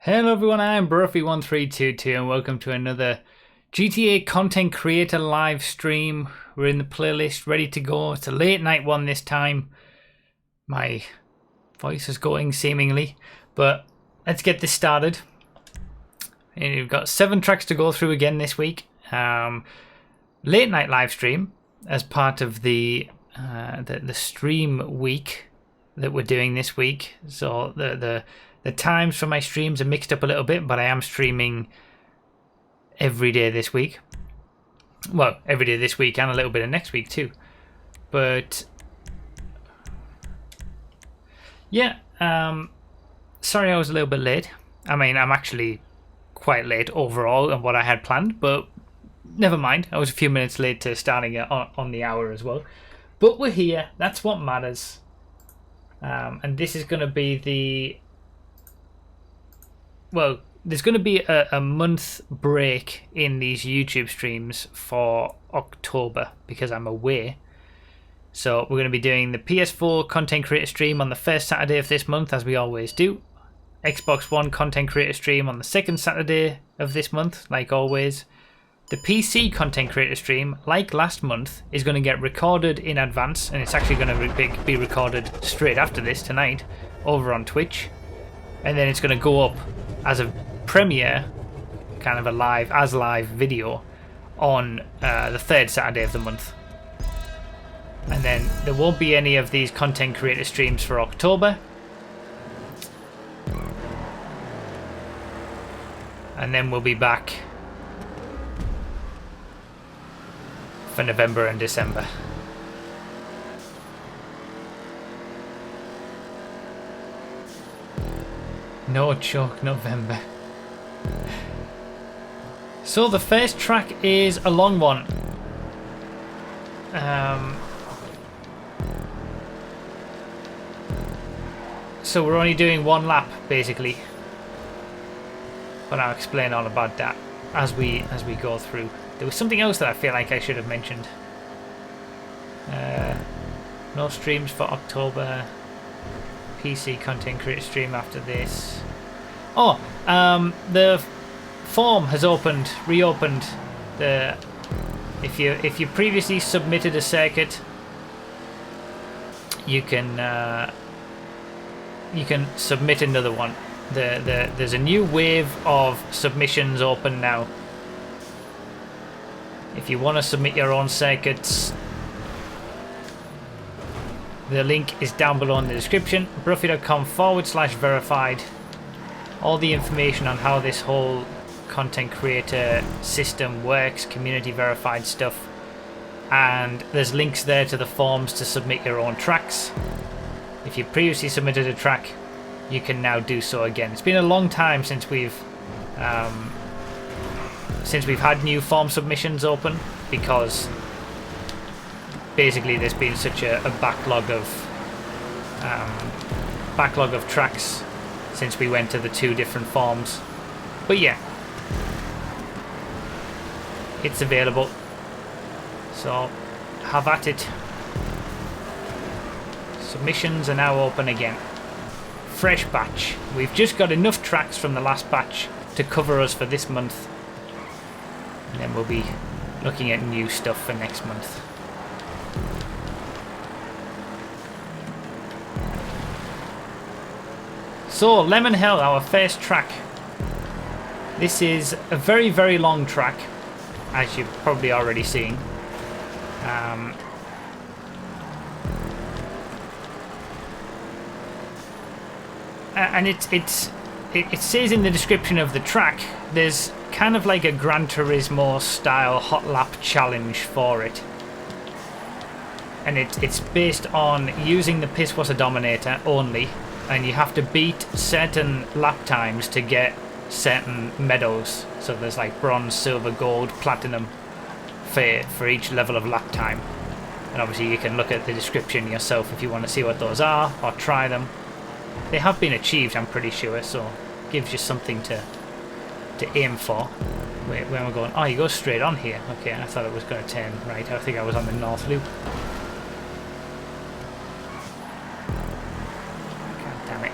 Hello everyone, I'm Bruffy1322 and welcome to another GTA content creator live stream. We're in the playlist, ready to go. It's a late night one this time. My voice is going seemingly, but let's get this started. And we've got 7 tracks to go through again this week. Late night live stream as part of the stream week that we're doing this week. So the times for my streams are mixed up a little bit, but I am streaming every day this week. Well, every day this week and a little bit of next week too. But yeah, sorry I was a little bit late. I mean, I'm actually quite late overall on what I had planned, but never mind. I was a few minutes late to starting on the hour as well. But we're here. That's what matters. And this is going to be the... Well, there's going to be a month break in these YouTube streams for October because I'm away. So we're going to be doing the PS4 content creator stream on the first Saturday of this month, as we always do. Xbox One content creator stream on the second Saturday of this month, like always. The PC content creator stream, like last month, is going to get recorded in advance, and it's actually going to be recorded straight after this tonight over on Twitch. And then it's going to go up as a premiere, kind of a live video on the third Saturday of the month. And then there won't be any of these content creator streams for October. And then we'll be back for November and December. No joke, November. So the first track is a long one. So we're only doing one lap basically. But I'll explain all about that as we go through. There was something else that I feel like I should have mentioned. No streams for October. PC content creator stream after this. Oh, the form has reopened. If you previously submitted a circuit, you can submit another one. There's a new wave of submissions open now. If you want to submit your own circuits, the link is down below in the description, bruffy.com/verified. All the information on how this whole content creator system works, community verified stuff, and there's links there to the forms to submit your own tracks. If you previously submitted a track, you can now do so again. It's been a long time since we've had new form submissions open, because basically there's been such a backlog of tracks since we went to the 2 different forms. But yeah, it's available, so have at it. Submissions are now open again. Fresh batch. We've just got enough tracks from the last batch to cover us for this month, and then we'll be looking at new stuff for next month. So, Lemon Hell, our first track. This is a very, very long track, as you've probably already seen. And it says in the description of the track, there's kind of like a Gran Turismo style hot lap challenge for it. And it's based on using the PS4 Dominator only. And you have to beat certain lap times to get certain medals. So there's like bronze, silver, gold, platinum for each level of lap time. And obviously you can look at the description yourself if you want to see what those are or try them. They have been achieved, I'm pretty sure, so it gives you something to aim for. Wait, where am I going? Oh, you go straight on here. Okay, I thought it was going to turn right. I think I was on the north loop. God damn it.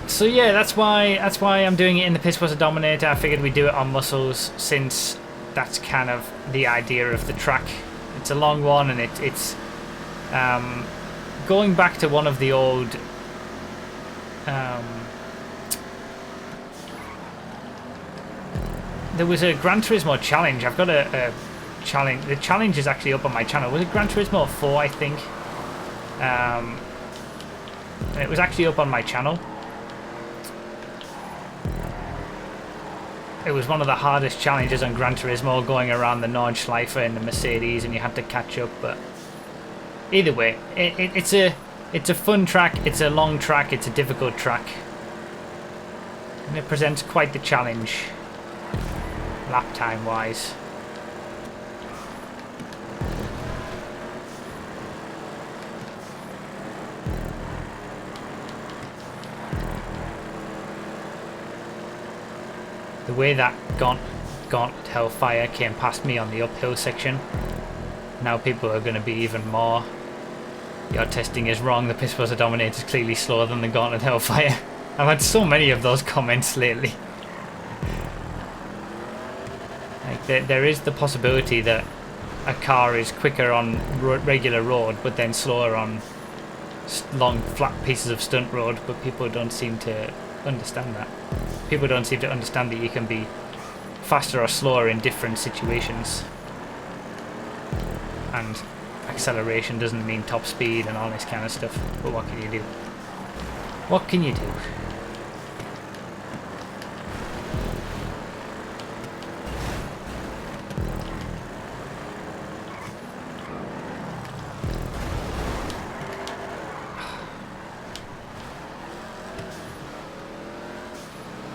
So yeah, that's why I'm doing it in the PS4 Dominator. I figured we'd do it on muscles since that's kind of the idea of the track. It's a long one, and it's going back to one of the old there was a Gran Turismo challenge. I've got a challenge. The challenge is actually up on my channel. Was it Gran Turismo 4, I think? It was actually up on my channel. It was one of the hardest challenges on Gran Turismo, going around the Nordschleife in the Mercedes, and you had to catch up. But either way, it's a fun track. It's a long track. It's a difficult track, and it presents quite the challenge, lap time wise. The way that Gauntlet Hellfire came past me on the uphill section, now people are going to be even more, your testing is wrong, the PS4 Dominator is clearly slower than the Gauntlet Hellfire. I've had so many of those comments lately. Like there is the possibility that a car is quicker on regular road but then slower on long flat pieces of stunt road, but people don't seem to understand that. People don't seem to understand that you can be faster or slower in different situations, and acceleration doesn't mean top speed and all this kind of stuff. But what can you do? What can you do?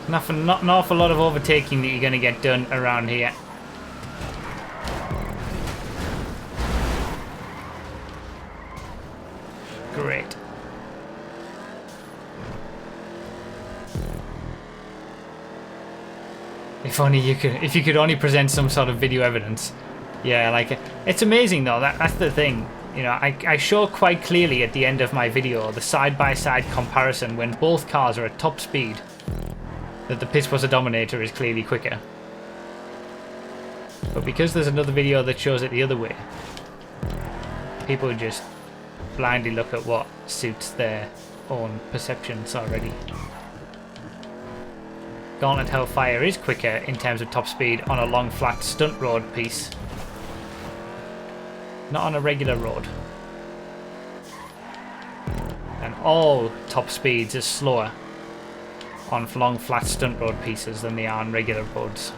Not an awful lot of overtaking that you're going to get done around here. Great. If you could only present some sort of video evidence. Yeah, like it's amazing though. That's the thing. You know, I show quite clearly at the end of my video the side-by-side comparison when both cars are at top speed, that the PS4 Dominator is clearly quicker. But because there's another video that shows it the other way, people just blindly look at what suits their own perceptions already. Gauntlet Hellfire is quicker in terms of top speed on a long flat stunt road piece, not on a regular road. And all top speeds are slower on long flat stunt road pieces than they are on regular roads.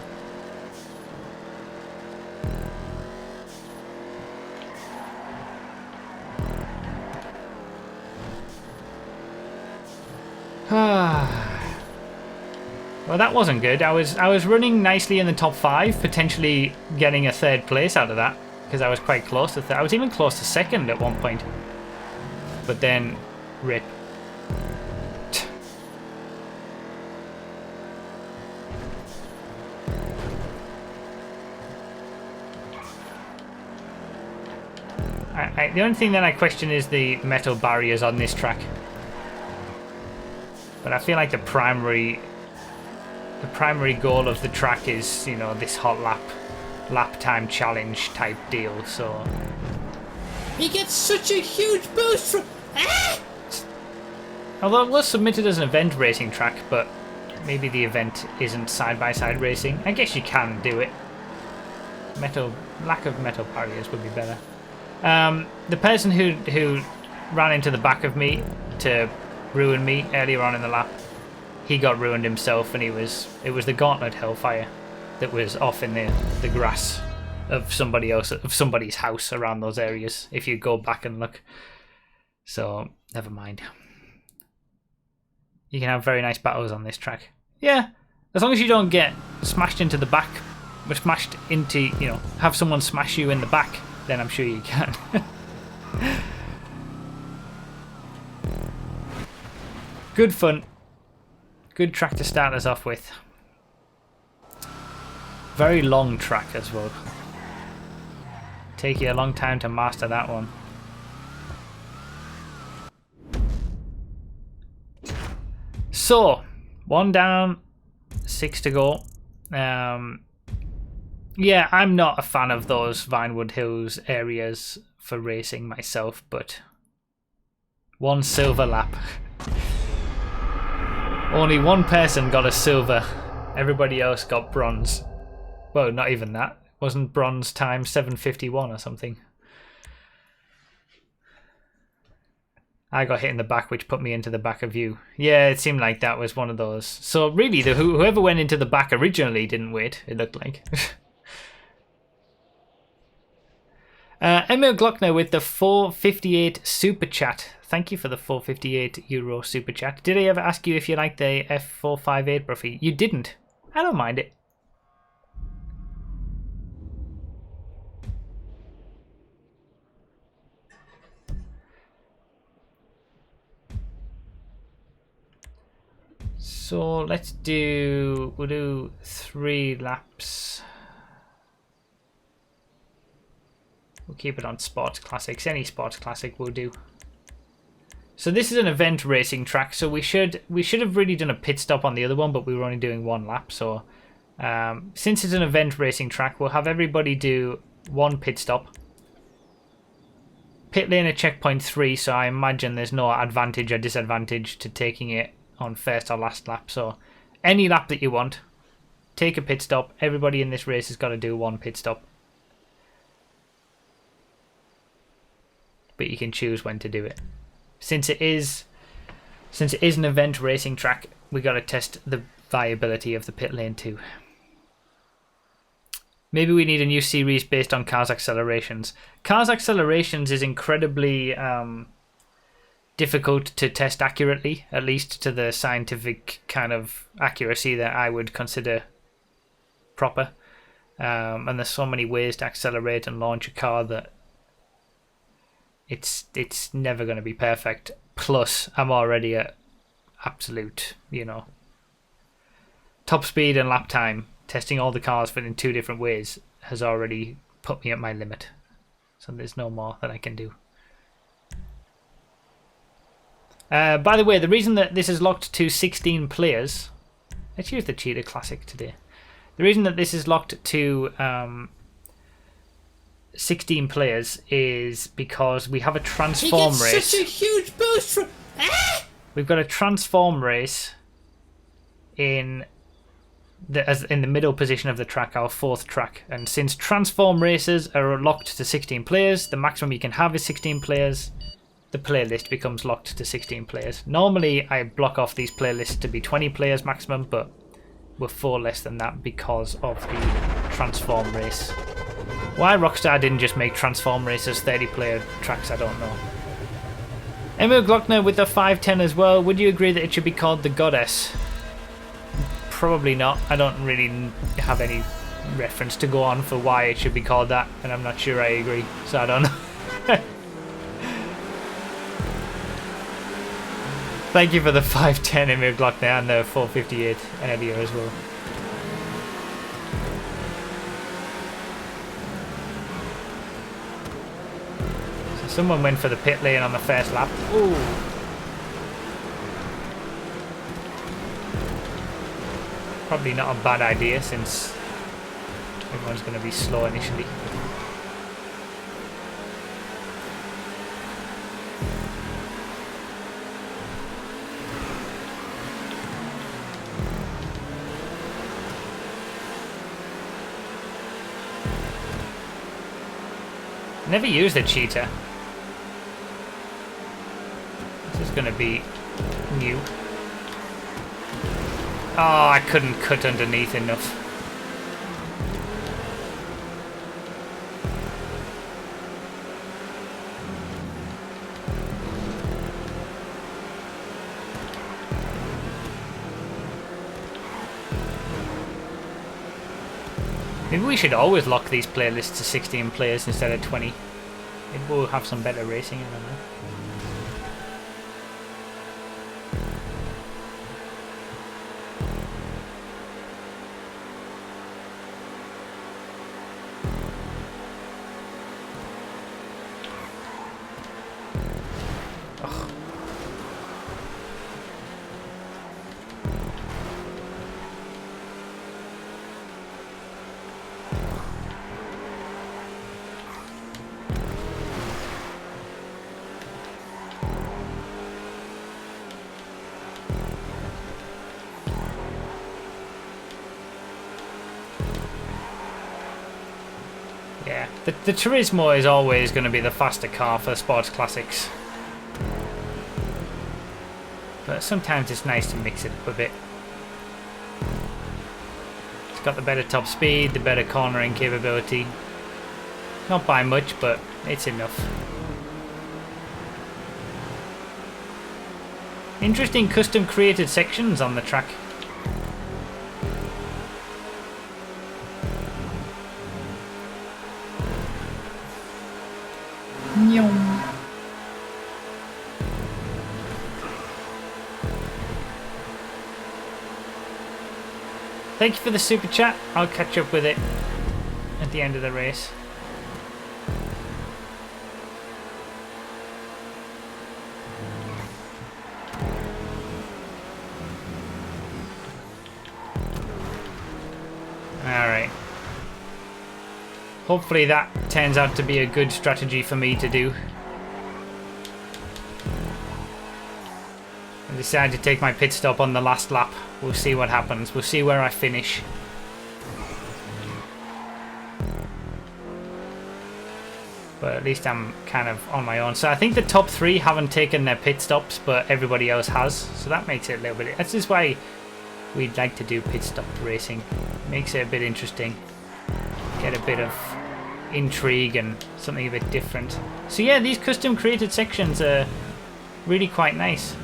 Well, that wasn't good. I was running nicely in the top 5, potentially getting a 3rd place out of that, because I was quite close to I was even close to 2nd at one point. But then, rip. The only thing that I question is the metal barriers on this track. But I feel like the primary goal of the track is, you know, this hot lap time challenge type deal. So he gets such a huge boost from. Although it was submitted as an event racing track, but maybe the event isn't side-by-side racing. I guess you can do it. Lack of metal barriers would be better. The person who ran into the back of me to ruin me earlier on in the lap, he got ruined himself, and it was the Gauntlet Hellfire that was off in the grass of somebody's house around those areas, if you go back and look. So never mind. You can have very nice battles on this track. Yeah, as long as you don't get smashed into the back, or smashed into, you know, have someone smash you in the back, then I'm sure you can. Good fun. Good track to start us off with. Very long track as well. Take you a long time to master that one. So, 1 down, 6 to go. Yeah, I'm not a fan of those Vinewood Hills areas for racing myself, but 1 silver lap. Only 1 person got a silver. Everybody else got bronze. Well, not even that. Wasn't bronze time 7:51 or something? I got hit in the back, which put me into the back of you. Yeah, it seemed like that was one of those. So really, whoever went into the back originally didn't wait, it looked like. Emil Glockner with the 458 super chat. Thank you for the €458 super chat. Did I ever ask you if you liked the F458, Bruffy? You didn't. I don't mind it. So let's do, we'll do 3 laps. We'll keep it on sports classics. Any sports classic will do. So this is an event racing track, so we should have really done a pit stop on the other one, but we were only doing 1 lap. So since it's an event racing track, we'll have everybody do 1 pit stop. Pit lane at checkpoint 3, so I imagine there's no advantage or disadvantage to taking it on first or last lap. So any lap that you want, take a pit stop. Everybody in this race has got to do 1 pit stop. But you can choose when to do it. Since it is an event racing track, we got to test the viability of the pit lane too. Maybe we need a new series based on cars' accelerations. Cars' accelerations is incredibly difficult to test accurately, at least to the scientific kind of accuracy that I would consider proper. And there's so many ways to accelerate and launch a car that it's never going to be perfect. Plus, I'm already at absolute, top speed and lap time. Testing all the cars in 2 different ways has already put me at my limit. So there's no more that I can do. By the way, the reason that this is locked to 16 players... Let's use the Cheetah Classic today. The reason that this is locked to 16 players is because we have a transform race. Such a huge boost from... We've got a transform race in the middle position of the track, our 4th track. And since transform races are locked to 16 players, the maximum you can have is 16 players. The playlist becomes locked to 16 players. Normally, I block off these playlists to be 20 players maximum, but we're 4 less than that because of the transform race. Why Rockstar didn't just make transform races 30-player tracks, I don't know. Emil Glockner with the 510 as well. Would you agree that it should be called the Goddess? Probably not. I don't really have any reference to go on for why it should be called that, and I'm not sure I agree, so I don't know. Thank you for the 510 Emil Glockner and the 458 earlier as well. So someone went for the pit lane on the first lap. Ooh. Probably not a bad idea since everyone's going to be slow initially. Never used a cheetah. This is going to be new. Oh, I couldn't cut underneath enough. Maybe we should always lock these playlists to 16 players instead of 20. Maybe we'll have some better racing, I don't know. Yeah, the Turismo is always going to be the faster car for sports classics. But sometimes it's nice to mix it up a bit. It's got the better top speed, the better cornering capability. Not by much, but it's enough. Interesting custom created sections on the track. Thank you for the super chat. I'll catch up with it at the end of the race. Alright. Hopefully that turns out to be a good strategy for me to do. I decided to take my pit stop on the last lap. We'll see what happens. We'll see where I finish. But at least I'm kind of on my own. So I think the top 3 haven't taken their pit stops, but everybody else has. So that makes it a little bit... That's just why we'd like to do pit stop racing. Makes it a bit interesting. Get a bit of intrigue and something a bit different. So yeah, these custom created sections are really quite nice.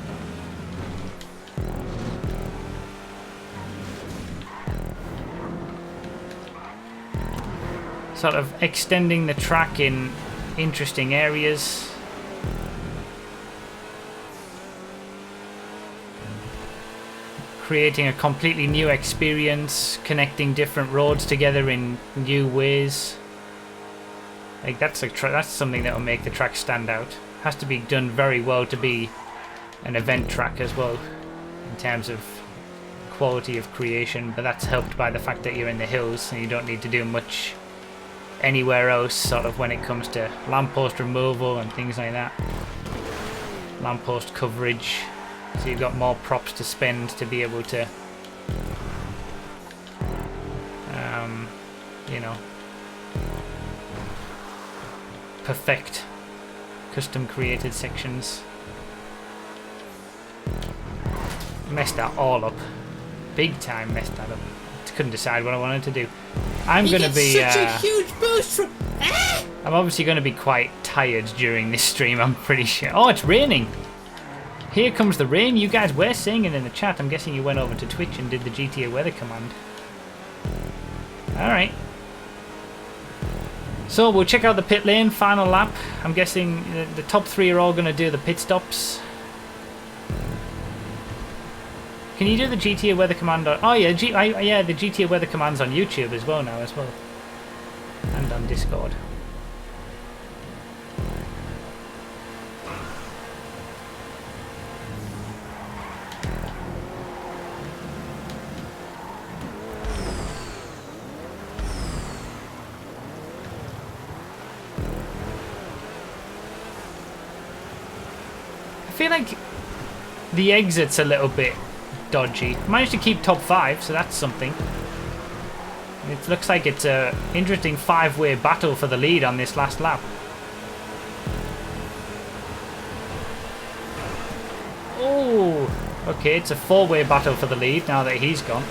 Sort of extending the track in interesting areas. Creating a completely new experience, connecting different roads together in new ways. Like that's something that will make the track stand out. Has to be done very well to be an event track as well, in terms of quality of creation. But that's helped by the fact that you're in the hills and you don't need to do much anywhere else, sort of when it comes to lamppost removal and things like that. Lamppost coverage. So you've got more props to spend to be able to, you know, perfect custom created sections. Messed that all up. Big time messed that up. Couldn't decide what I wanted to do. I'm going to be... such a huge boost from... I'm obviously going to be quite tired during this stream, I'm pretty sure. Oh, it's raining! Here comes the rain. You guys were saying it in the chat. I'm guessing you went over to Twitch and did the GTA weather command. Alright. So we'll check out the pit lane, final lap. I'm guessing the top 3 are all going to do the pit stops. Can you do the GTA weather command on... Oh yeah, yeah, the GTA weather command's on YouTube as well now as well. And on Discord. I feel like the exit's a little bit dodgy. Managed to keep top 5, so that's something. It looks like it's a interesting 5-way battle for the lead on this last lap. Oh, okay, it's a 4-way battle for the lead now that he's gone.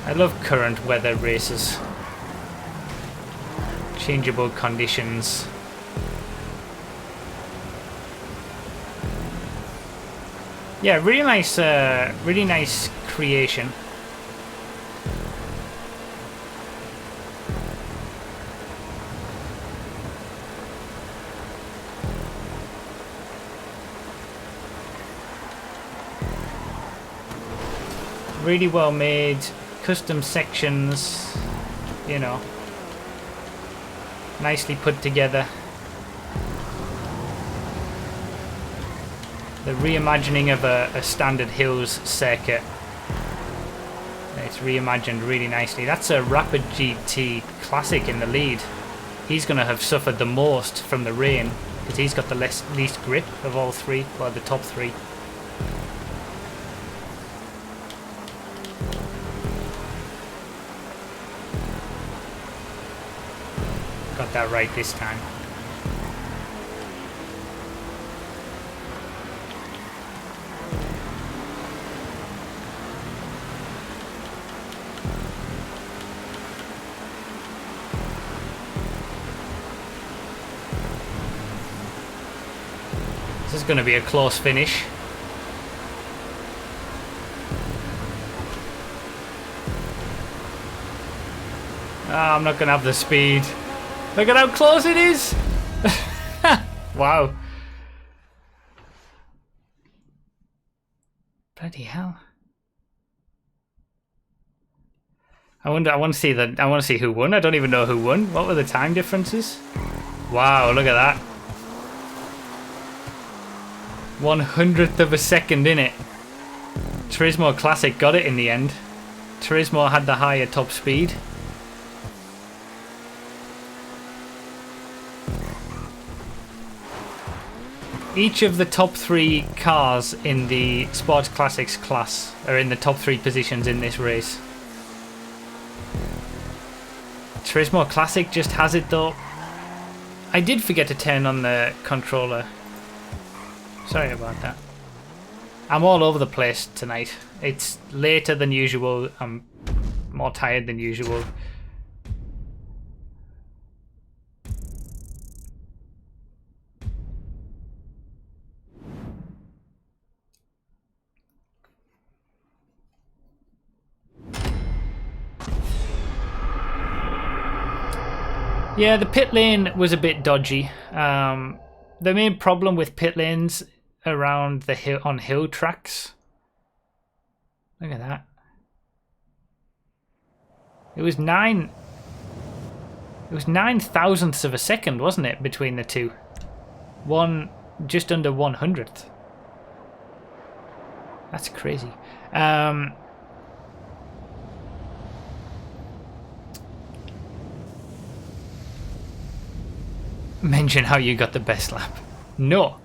I love current weather races. Changeable conditions. Yeah, really nice creation. Really well made. Custom sections, you know, nicely put together. The reimagining of a standard hills circuit. It's reimagined really nicely. That's a Rapid GT Classic in the lead. He's going to have suffered the most from the rain because he's got the least grip of all three, well, the top three. Got that right this time. This is going to be a close finish. Ah, I'm not going to have the speed. Look at how close it is! Wow. Bloody hell. I want to see who won. I don't even know who won. What were the time differences? Wow, look at that. 1/100th of a second in it. Turismo Classic got it in the end. Turismo had the higher top speed. Each of the top 3 cars in the Sports Classics class are in the top 3 positions in this race. Turismo Classic just has it though. I did forget to turn on the controller. Sorry about that. I'm all over the place tonight. It's later than usual. I'm more tired than usual. Yeah, the pit lane was a bit dodgy. The main problem with pit lanes around the hill on hill tracks. Look at that. It was 9 thousandths of a second, wasn't it, between the two? Just under 1/100th. That's crazy. Mention how you got the best lap. No.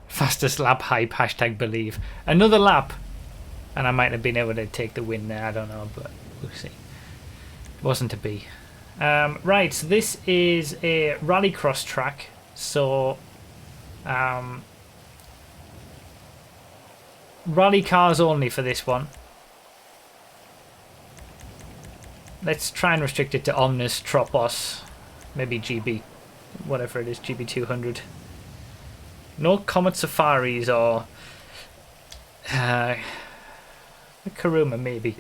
Fastest lap hype, #believe. Another lap, and I might have been able to take the win there. I don't know, but we'll see. Wasn't to be. Right, so this is a rallycross track. So, rally cars only for this one. Let's try and restrict it to Omnis, Tropos, maybe GB. Whatever it is, GB200. No Comet Safaris or Karuma maybe.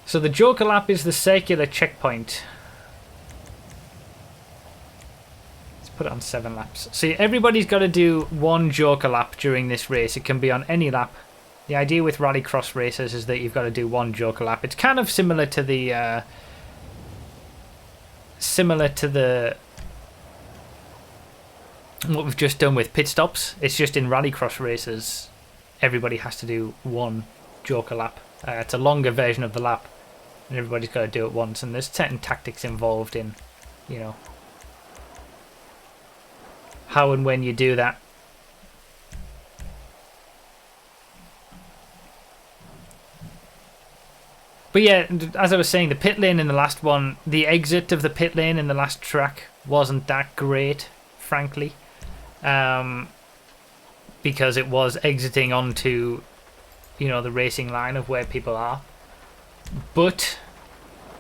So the Joker lap is the circular checkpoint. Let's put it on 7 laps. See, everybody's got to do one Joker lap during this race. It can be on any lap. The idea with rallycross races is that you've got to do one Joker lap. It's kind of similar to the what we've just done with pit stops. It's just in rallycross races everybody has to do one Joker lap. It's a longer version of the lap and everybody's got to do it once, and there's certain tactics involved in, you know, how and when you do that. But yeah, as I was saying, the pit lane in the last one, the exit of the pit lane in the last track wasn't that great, frankly. Because it was exiting onto, you know, the racing line of where people are. But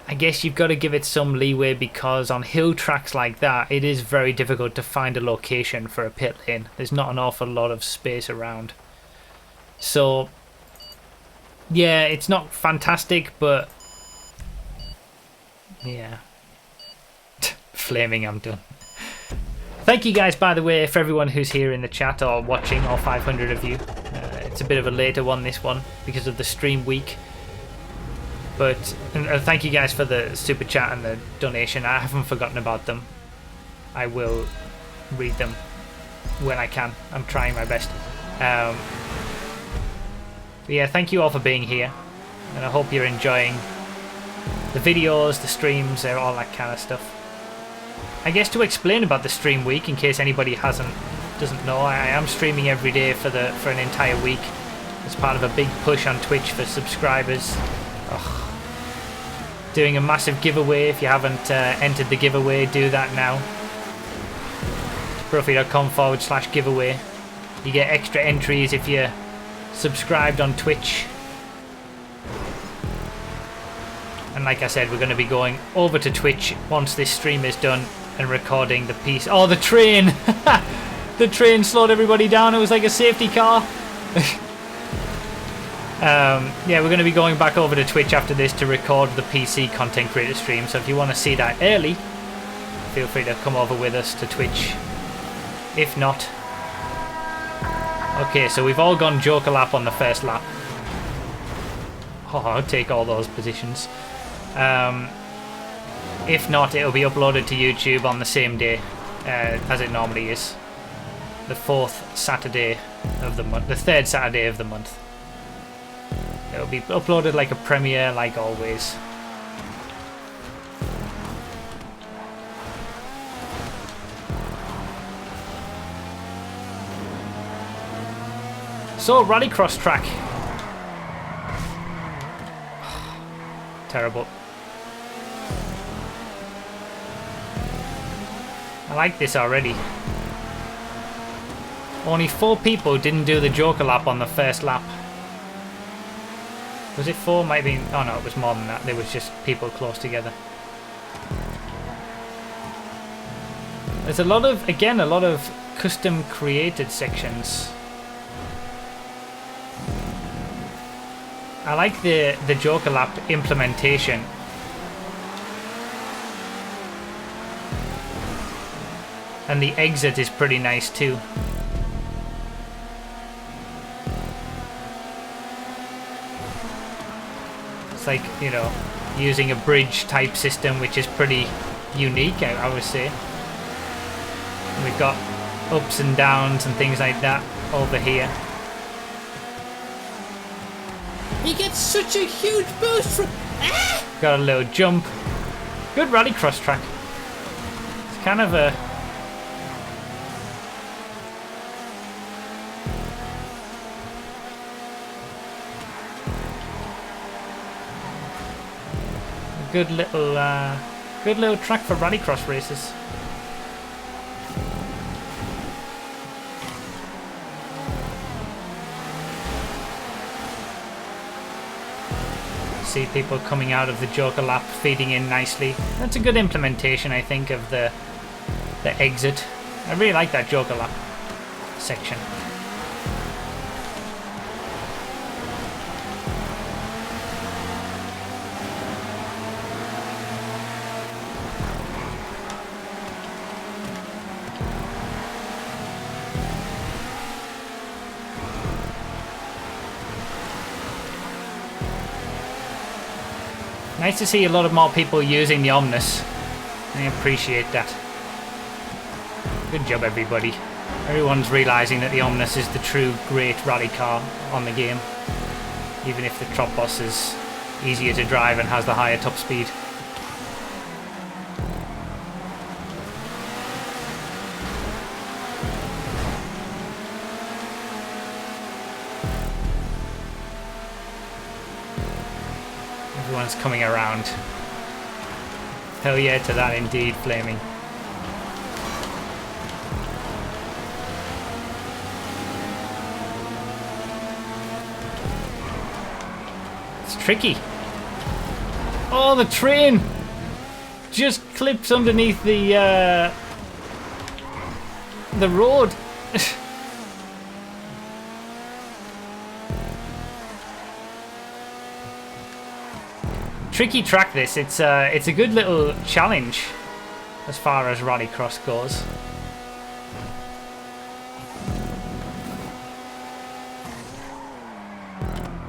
I guess you've got to give it some leeway, because on hill tracks like that, it is very difficult to find a location for a pit lane. There's not an awful lot of space around. So yeah, it's not fantastic, but yeah. Flaming, I'm done. Thank you guys, by the way, for everyone who's here in the chat or watching, all 500 of you. It's a bit of a later one, this one, because of the stream week. But thank you guys for the super chat and the donation. I haven't forgotten about them. I will read them. when I can. I'm trying my best. But yeah, thank you all for being here, and I hope you're enjoying the videos, the streams, all that kind of stuff. I guess to explain about the stream week, in case anybody doesn't know, I am streaming every day for an entire week as part of a big push on Twitch for subscribers. Ugh. Doing a massive giveaway. If you haven't entered the giveaway, do that now. Profi.com/giveaway. You get extra entries if you're subscribed on Twitch. And like I said, we're going to be going over to Twitch once this stream is done and recording the piece. Oh, the train! The train slowed everybody down. It was like a safety car. Yeah, we're going to be going back over to Twitch after this to record the PC content creator stream. So if you want to see that early, feel free to come over with us to Twitch. If not... Okay, so we've all gone Joker lap on the first lap. Oh, I'll take all those positions. If not, it'll be uploaded to YouTube on the same day as it normally is. The 4th Saturday of the month. The 3rd Saturday of the month. It'll be uploaded like a premiere, like always. So, Rallycross track. Terrible. I like this already. Only 4 people didn't do the Joker lap on the first lap. Was it 4? Might be. Oh no, it was more than that. There was just people close together. There's a lot of custom created sections. I like the Joker lap implementation. And the exit is pretty nice too. It's like, you know, using a bridge type system, which is pretty unique, I would say. And we've got ups and downs and things like that over here. He gets such a huge boost from... Ah! Got a little jump. Good Rallycross track. It's kind of a... good little track for Rallycross races. See people coming out of the Joker lap, feeding in nicely. That's a good implementation, I think, of the exit. I really like that Joker lap section. Nice to see a lot of more people using the Omnis. I appreciate that. Good job, everybody. Everyone's realising that the Omnis is the true great rally car on the game. Even if the Tropos is easier to drive and has the higher top speed. Everyone's coming around. Hell yeah to that indeed, Flaming. It's tricky. Oh, the train just clips underneath the road. Tricky track this. It's a good little challenge as far as Rallycross goes.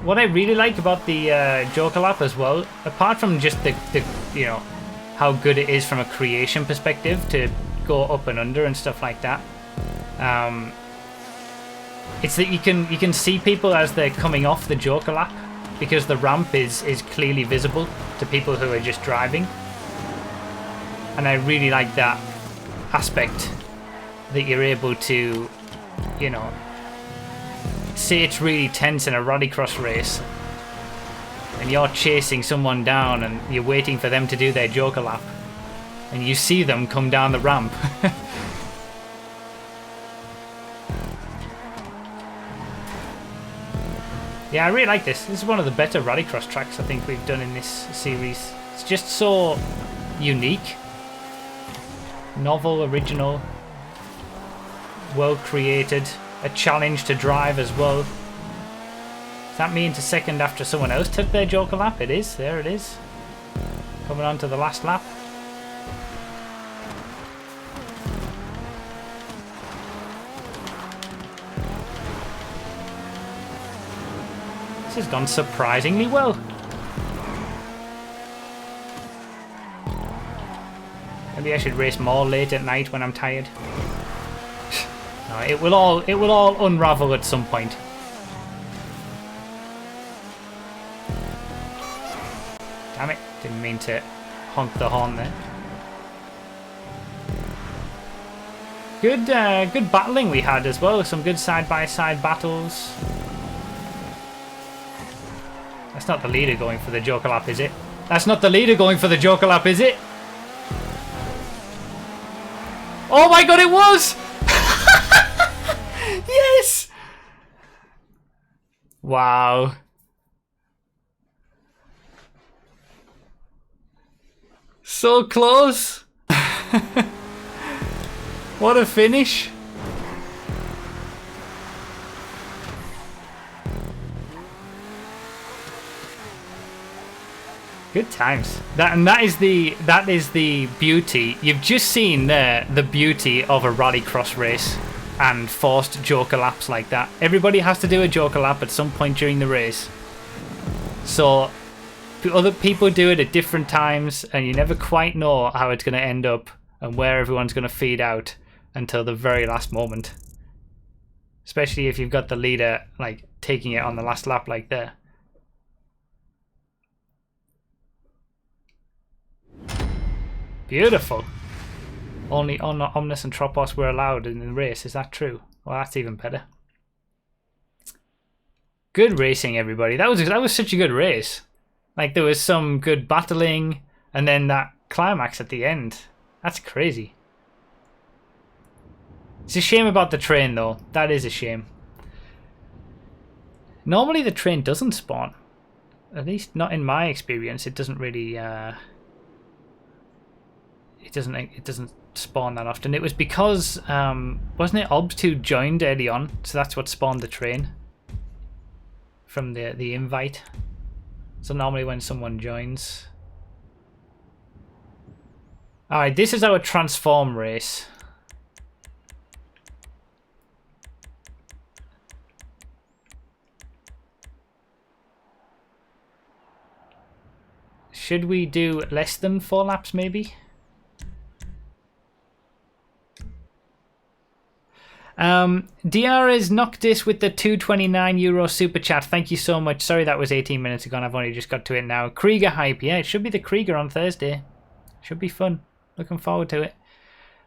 What I really like about the Joker lap as well, apart from just the you know how good it is from a creation perspective to go up and under and stuff like that, It's that you can see people as they're coming off the Joker lap because the ramp is clearly visible to people who are just driving. And I really like that aspect that you're able to, you know, say it's really tense in a rallycross race and you're chasing someone down and you're waiting for them to do their Joker lap and you see them come down the ramp. Yeah, I really like this. This is one of the better rallycross tracks I think we've done in this series. It's just so unique, novel, original, well created, a challenge to drive as well. Is that me into second after someone else took their Joker lap? It is. There it is. Coming on to the last lap. This has gone surprisingly well. Maybe I should race more late at night when I'm tired. No, it will all unravel at some point. Damn it, didn't mean to honk the horn there. Good battling we had as well, some good side-by-side battles. That's not the leader going for the Joker lap, is it? That's not the leader going for the Joker lap, is it? Oh my god, it was! Yes! Wow. So close. What a finish. Good times. That is the beauty. You've just seen there the beauty of a rallycross race and forced Joker laps like that. Everybody has to do a Joker lap at some point during the race. So other people do it at different times and you never quite know how it's going to end up and where everyone's going to feed out until the very last moment. Especially if you've got the leader like taking it on the last lap like there. Beautiful. Only Omnis and Tropos were allowed in the race. Is that true? Well, that's even better. Good racing, everybody. That was such a good race. Like, there was some good battling, and then that climax at the end. That's crazy. It's a shame about the train, though. That is a shame. Normally, the train doesn't spawn. At least not in my experience. It doesn't really... It doesn't spawn that often. It was because wasn't it Obst who joined early on, so that's what spawned the train from the invite. So normally when someone joins. Alright, this is our transform race. Should we do less than 4 laps maybe? Diarez Noctis with the €2.29 super chat. Thank you so much. Sorry that was 18 minutes ago and I've only just got to it now. Krieger hype. Yeah, it should be the Krieger on Thursday. Should be fun. Looking forward to it.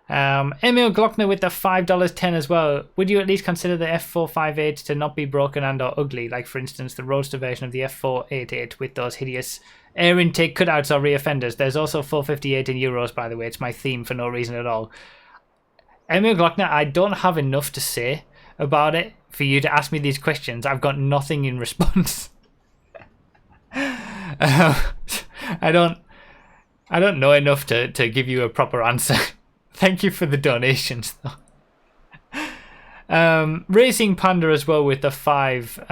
Emil Glockner with the $5.10 as well. Would you at least consider the F458 to not be broken and or ugly? Like for instance the Roadster version of the F488 with those hideous air intake cutouts or rear fenders. There's also 458 in euros, by the way. It's my theme for no reason at all. Emil Glockner, I don't have enough to say about it for you to ask me these questions. I've got nothing in response. I don't know enough to give you a proper answer. Thank you for the donations, though. Racing Panda as well with the 5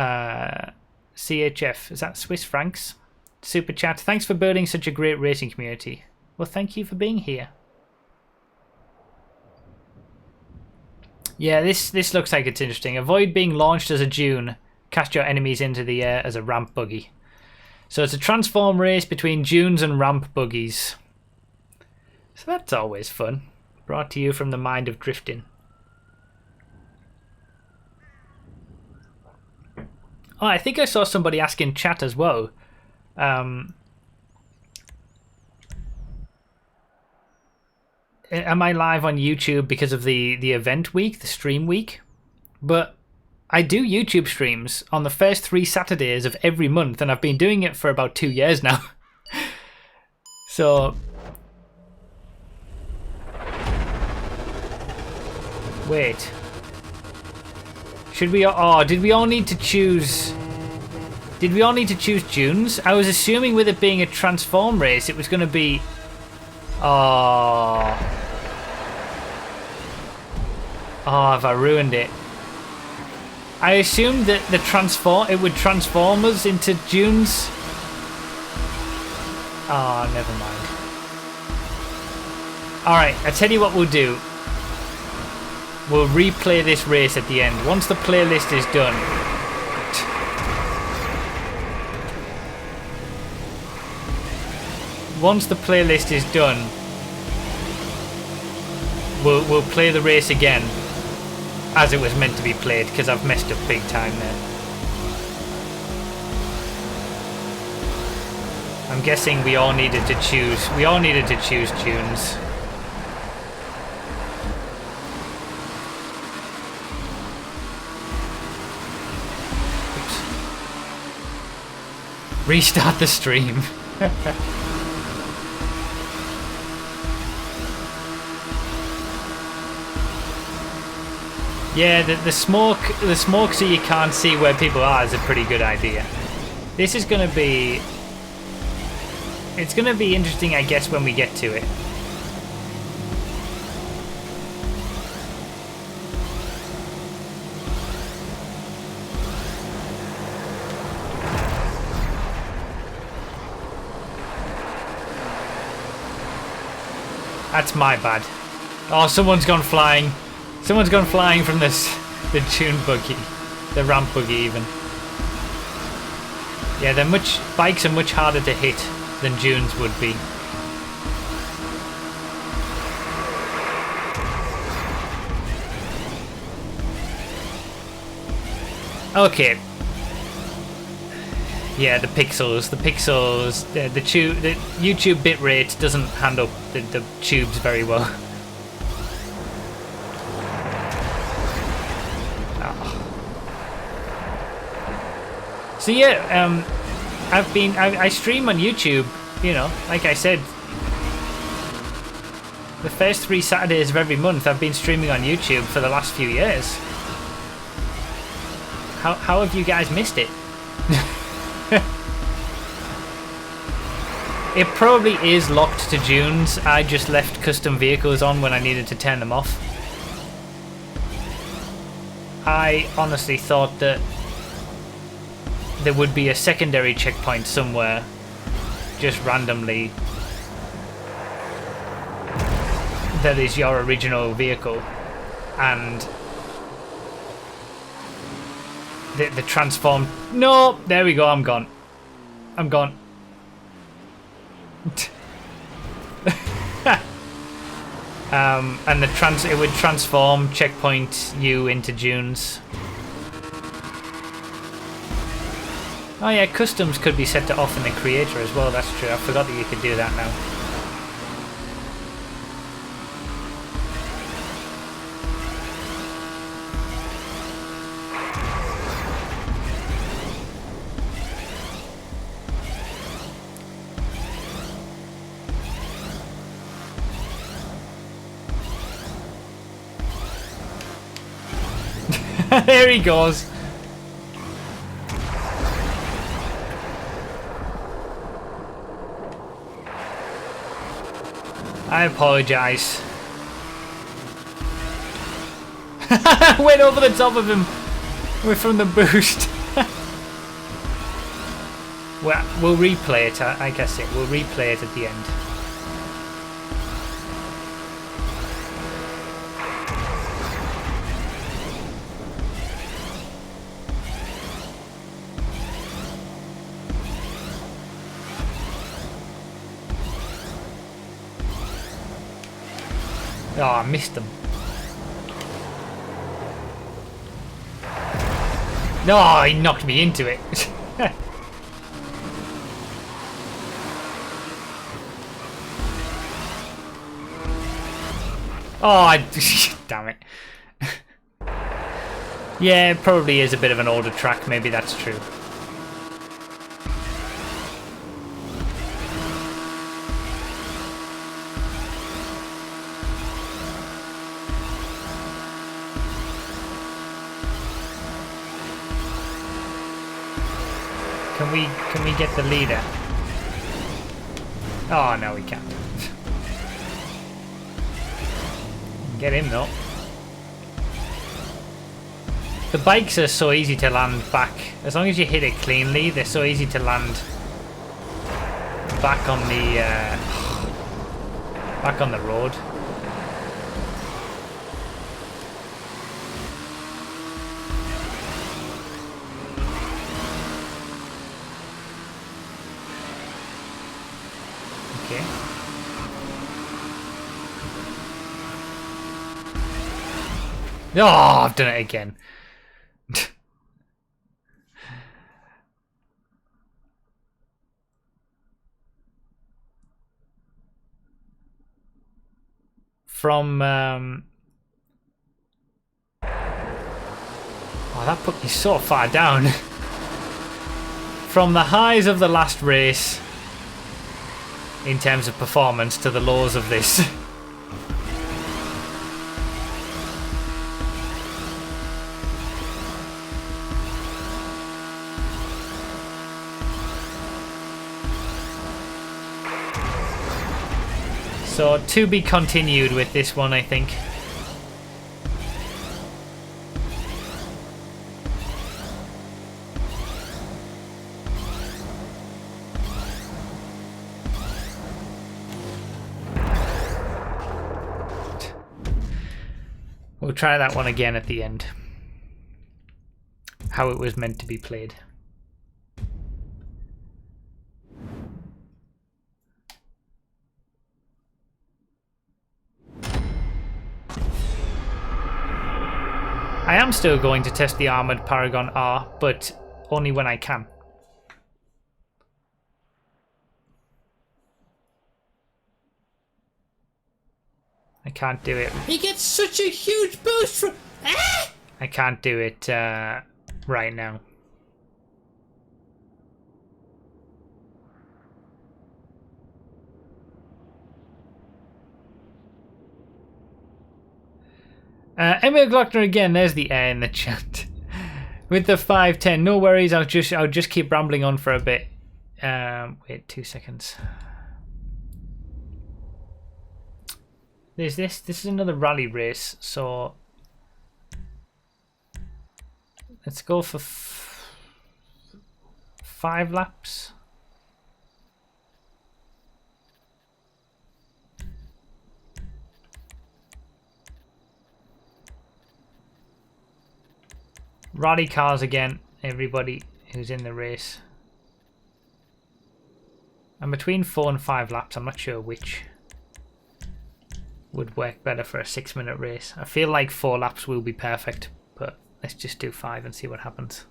CHF. Is that Swiss francs? Super chat. Thanks for building such a great racing community. Well, thank you for being here. Yeah, this looks like it's interesting. Avoid being launched as a dune. Cast your enemies into the air as a ramp buggy. So it's a transform race between dunes and ramp buggies. So that's always fun. Brought to you from the mind of drifting. Oh, I think I saw somebody ask in chat as well. Am I live on YouTube because of the event week, the stream week? But I do YouTube streams on the first 3 Saturdays of every month, and I've been doing it for about 2 years now. So... Wait. Should we... Oh, did we all need to choose... Did we all need to choose Junes? I was assuming with it being a transform race, it was going to be... Oh... Oh, have I ruined it? I assumed that it would transform us into Junes. Oh, never mind. Alright, I tell you what we'll do. We'll replay this race at the end. Once the playlist is done. Once the playlist is done, we'll play the race again as it was meant to be played, because I've messed up big time there. I'm guessing we all needed to choose tunes. Oops. Restart the stream. Yeah, the smoke so you can't see where people are is a pretty good idea. This is gonna be... It's gonna be interesting, I guess, when we get to it. That's my bad. Oh, someone's gone flying. Someone's gone flying from the dune buggy, the ramp buggy even. Yeah, bikes are much harder to hit than dunes would be. Okay. Yeah, the pixels, the YouTube bitrate doesn't handle the tubes very well. So yeah, I stream on YouTube, you know, like I said, the first 3 Saturdays of every month I've been streaming on YouTube for the last few years. How have you guys missed it? It probably is locked to dunes. I just left custom vehicles on when I needed to turn them off. I honestly thought that there would be a secondary checkpoint somewhere, just randomly, that is your original vehicle, and the transform... No! There we go, I'm gone. I'm gone. And it would transform checkpoint you into dunes. Oh yeah, customs could be set to off in the creator as well, that's true. I forgot that you could do that now. There he goes. I apologise. Went over the top of him from the boost. We'll replay it, I guess we'll replay it at the end. Oh, I missed them. No, he knocked me into it. Damn it. Yeah, it probably is a bit of an older track, maybe that's true. Can we get the leader? Oh no, we can't. Get him though. The bikes are so easy to land back. As long as you hit it cleanly, they're so easy to land back on the road. Okay. Oh, I've done it again. From oh, that put me so far down. From the highs of the last race in terms of performance to the lows of this. So to be continued with this one, I think. We'll try that one again at the end. How it was meant to be played. I am still going to test the Armoured Paragon R, but only when I can. I can't do it. He gets such a huge boost from... Ah! I can't do it right now. Emil Glockner again. There's the air in the chat with the 510. No worries. I'll just keep rambling on for a bit. Wait 2 seconds. There's this. This is another rally race. So let's go for 5 laps. Rally cars again, everybody who's in the race. I'm between 4 and 5 laps. I'm not sure which would work better for a 6-minute race. I feel like 4 laps will be perfect, but let's just do 5 and see what happens.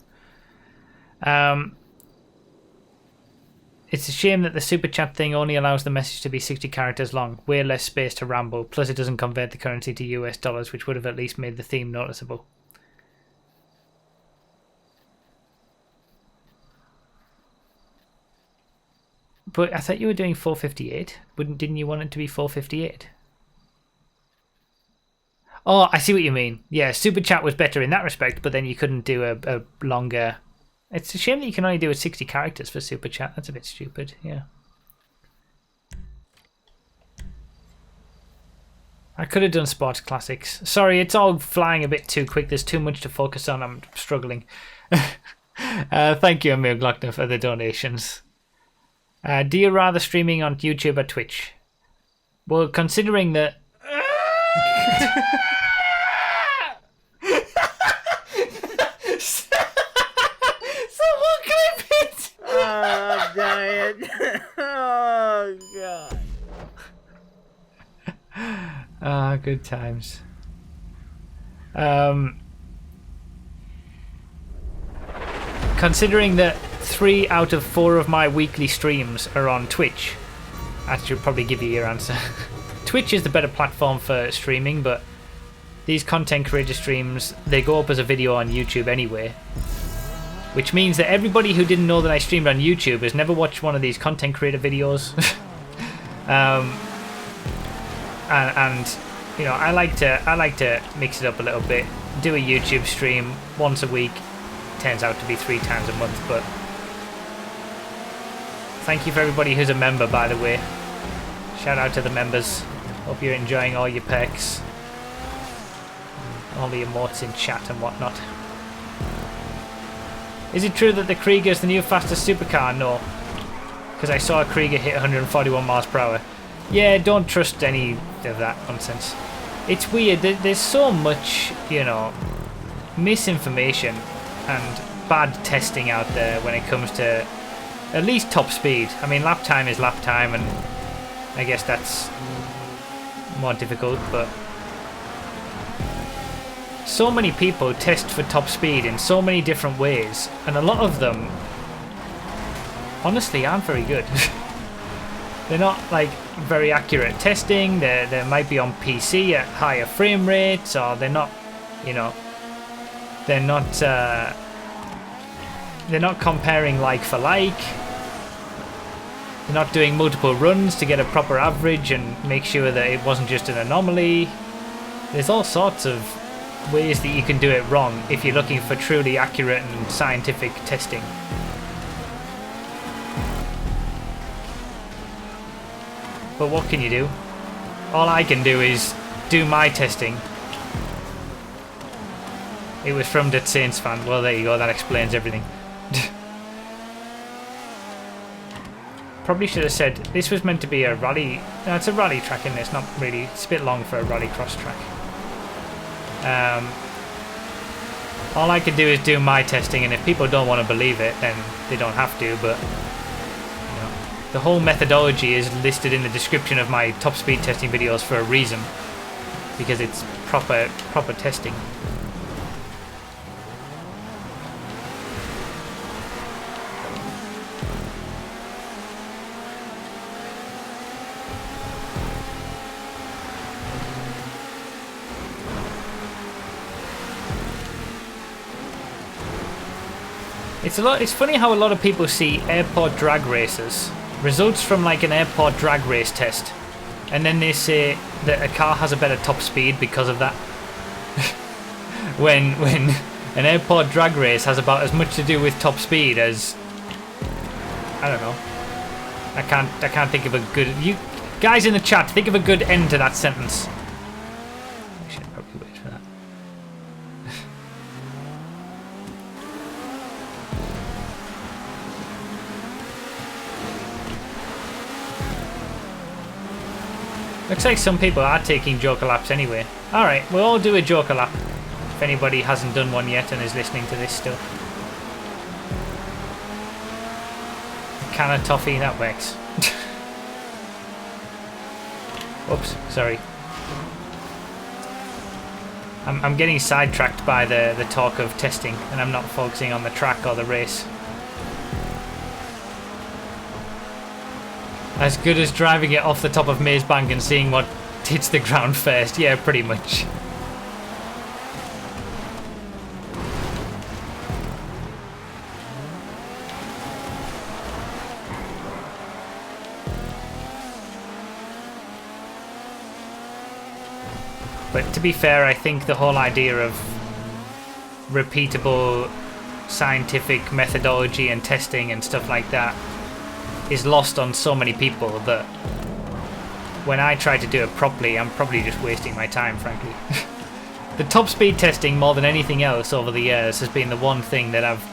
It's a shame that the super chat thing only allows the message to be 60 characters long. Way less space to ramble. Plus it doesn't convert the currency to US dollars, which would have at least made the theme noticeable. But I thought you were doing 458. Didn't you want it to be 458? Oh, I see what you mean. Yeah, Super Chat was better in that respect, but then you couldn't do a longer... It's a shame that you can only do it 60 characters for Super Chat. That's a bit stupid, yeah. I could have done Sports Classics. Sorry, it's all flying a bit too quick. There's too much to focus on. I'm struggling. Thank you, Amir Glockner, for the donations. Do you rather streaming on YouTube or Twitch? Well, considering that... Someone clip it! Oh, I'm dying. Oh, God. Ah, good times. considering that 3 out of 4 of my weekly streams are on Twitch, that should probably give you your answer. Twitch is the better platform for streaming, but these content creator streams, they go up as a video on YouTube anyway. Which means that everybody who didn't know that I streamed on YouTube has never watched one of these content creator videos. And you know, I like to mix it up a little bit. Do a YouTube stream once a week. Turns out to be 3 times a month, but thank you for everybody who's a member, by the way. Shout out to the members. Hope you're enjoying all your perks, all the emotes in chat and whatnot. Is it true that the Krieger is the new fastest supercar? No, because I saw a Krieger hit 141 miles per hour. Yeah, don't trust any of that nonsense. It's weird. There's so much, you know, misinformation and bad testing out there when it comes to at least top speed. I mean, lap time is lap time, and I guess that's more difficult, but so many people test for top speed in so many different ways, and a lot of them honestly aren't very good. They're not like very accurate testing. They might be on PC at higher frame rates, or they're not, you know, they're not comparing like for like. They're not doing multiple runs to get a proper average and make sure that it wasn't just an anomaly. There's all sorts of ways that you can do it wrong if you're looking for truly accurate and scientific testing. But what can you do? All I can do is do my testing. It was from that Saints fan. Well, there you go. That explains everything. Probably should have said this was meant to be a rally. No, it's a rally track, isn't it? It's not really. It's a bit long for a rally cross track. All I can do is do my testing, and if people don't want to believe it, then they don't have to. But you know, the whole methodology is listed in the description of my top speed testing videos for a reason, because it's proper testing. It's funny how a lot of people see airport drag races, results from like an airport drag race test, and then they say that a car has a better top speed because of that. when an airport drag race has about as much to do with top speed as, I don't know. I can't think of a good. You guys in the chat, think of a good end to that sentence. I should probably wait for that. Looks like some people are taking Joker laps anyway. Alright, we'll all do a Joker lap. If anybody hasn't done one yet and is listening to this still. A can of toffee, that works. Oops, sorry. I'm getting sidetracked by the talk of testing, and I'm not focusing on the track or the race. As good as driving it off the top of Maze Bank and seeing what hits the ground first. Yeah, pretty much. But to be fair, I think the whole idea of repeatable scientific methodology and testing and stuff like that is lost on so many people that when I try to do it properly, I'm probably just wasting my time, frankly. The top speed testing, more than anything else over the years, has been the one thing that I've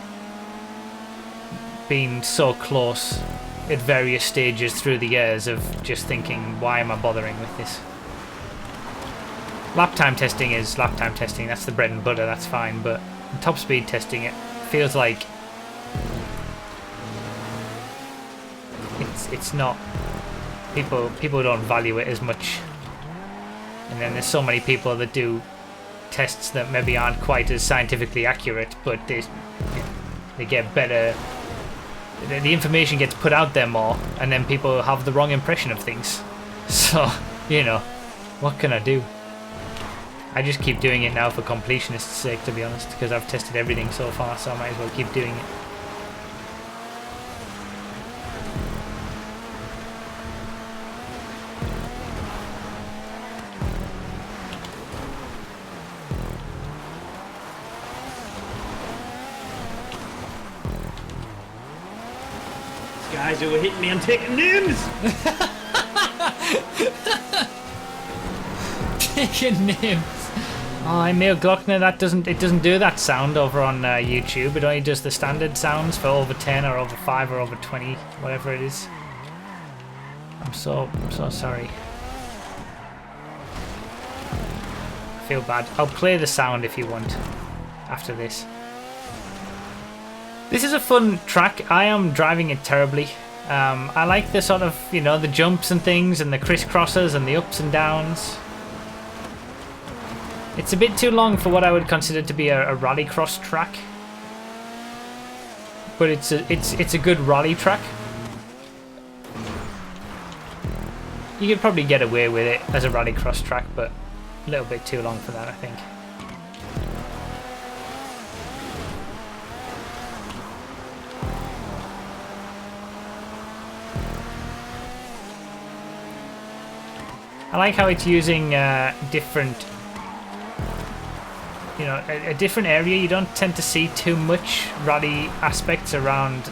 been so close at various stages through the years of just thinking, why am I bothering with this? Lap time testing is lap time testing, that's the bread and butter, that's fine, but top speed testing, it feels like it's not, people don't value it as much, and then there's so many people that do tests that maybe aren't quite as scientifically accurate, but they, They get better. The information gets put out there more, and then people have the wrong impression of things. So, you know, what can I do? I just keep doing it now for completionist's sake, to be honest, because I've tested everything so far, so I might as well keep doing it. Guys who were hitting me, I'm taking names! Taking names. Oh, Emil Glockner, that doesn't do that sound over on YouTube. It only does the standard sounds for over 10 or over 5 or over 20, whatever it is. I'm so sorry. I feel bad. I'll play the sound if you want after this. This is a fun track. I am driving it terribly. I like the sort of, you know, the jumps and things and the crisscrosses and the ups and downs. It's a bit too long for what I would consider to be a rallycross track, but it's a good rally track. You could probably get away with it as a rallycross track, but a little bit too long for that, I think. I like how it's using different, you know, a different area. You don't tend to see too much rally aspects around.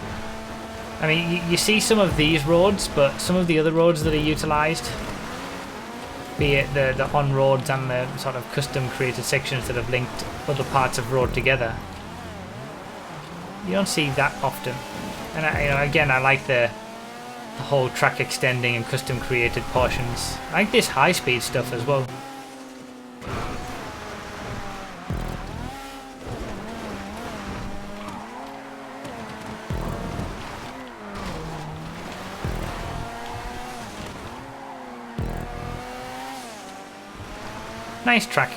I mean, you see some of these roads, but some of the other roads that are utilised, be it the on-roads and the sort of custom created sections that have linked other parts of road together, you don't see that often. And you know, again, I like the whole track extending and custom created portions. I like this high-speed stuff as well. Nice track.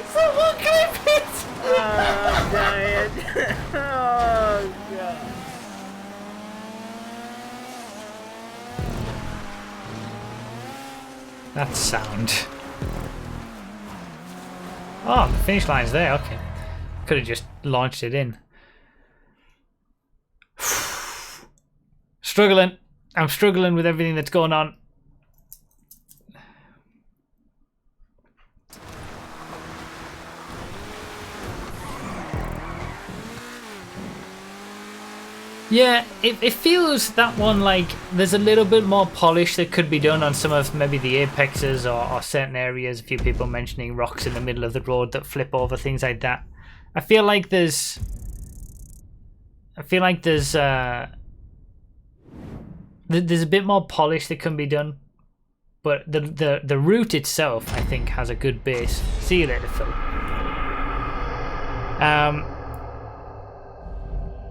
Someone clip it! Oh, damn it. Oh, God. That sound. Oh, the finish line's there, okay. Could have just launched it in. Struggling. I'm struggling with everything that's going on. Yeah, it feels that one like there's a little bit more polish that could be done on some of maybe the apexes or certain areas. A few people mentioning rocks in the middle of the road that flip over, things like that. I feel like there's a bit more polish that can be done, but the route itself, I think, has a good base. See you later, Phil.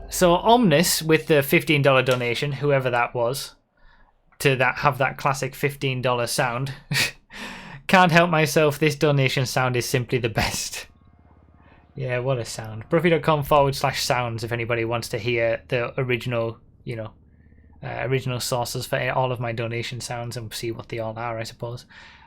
So Omnis with the $15 donation, whoever that was, to have that classic $15 sound. Can't help myself, this donation sound is simply the best. Yeah, what a sound. Broughy.com/sounds if anybody wants to hear the original, you know, original sources for all of my donation sounds and see what they all are, I suppose.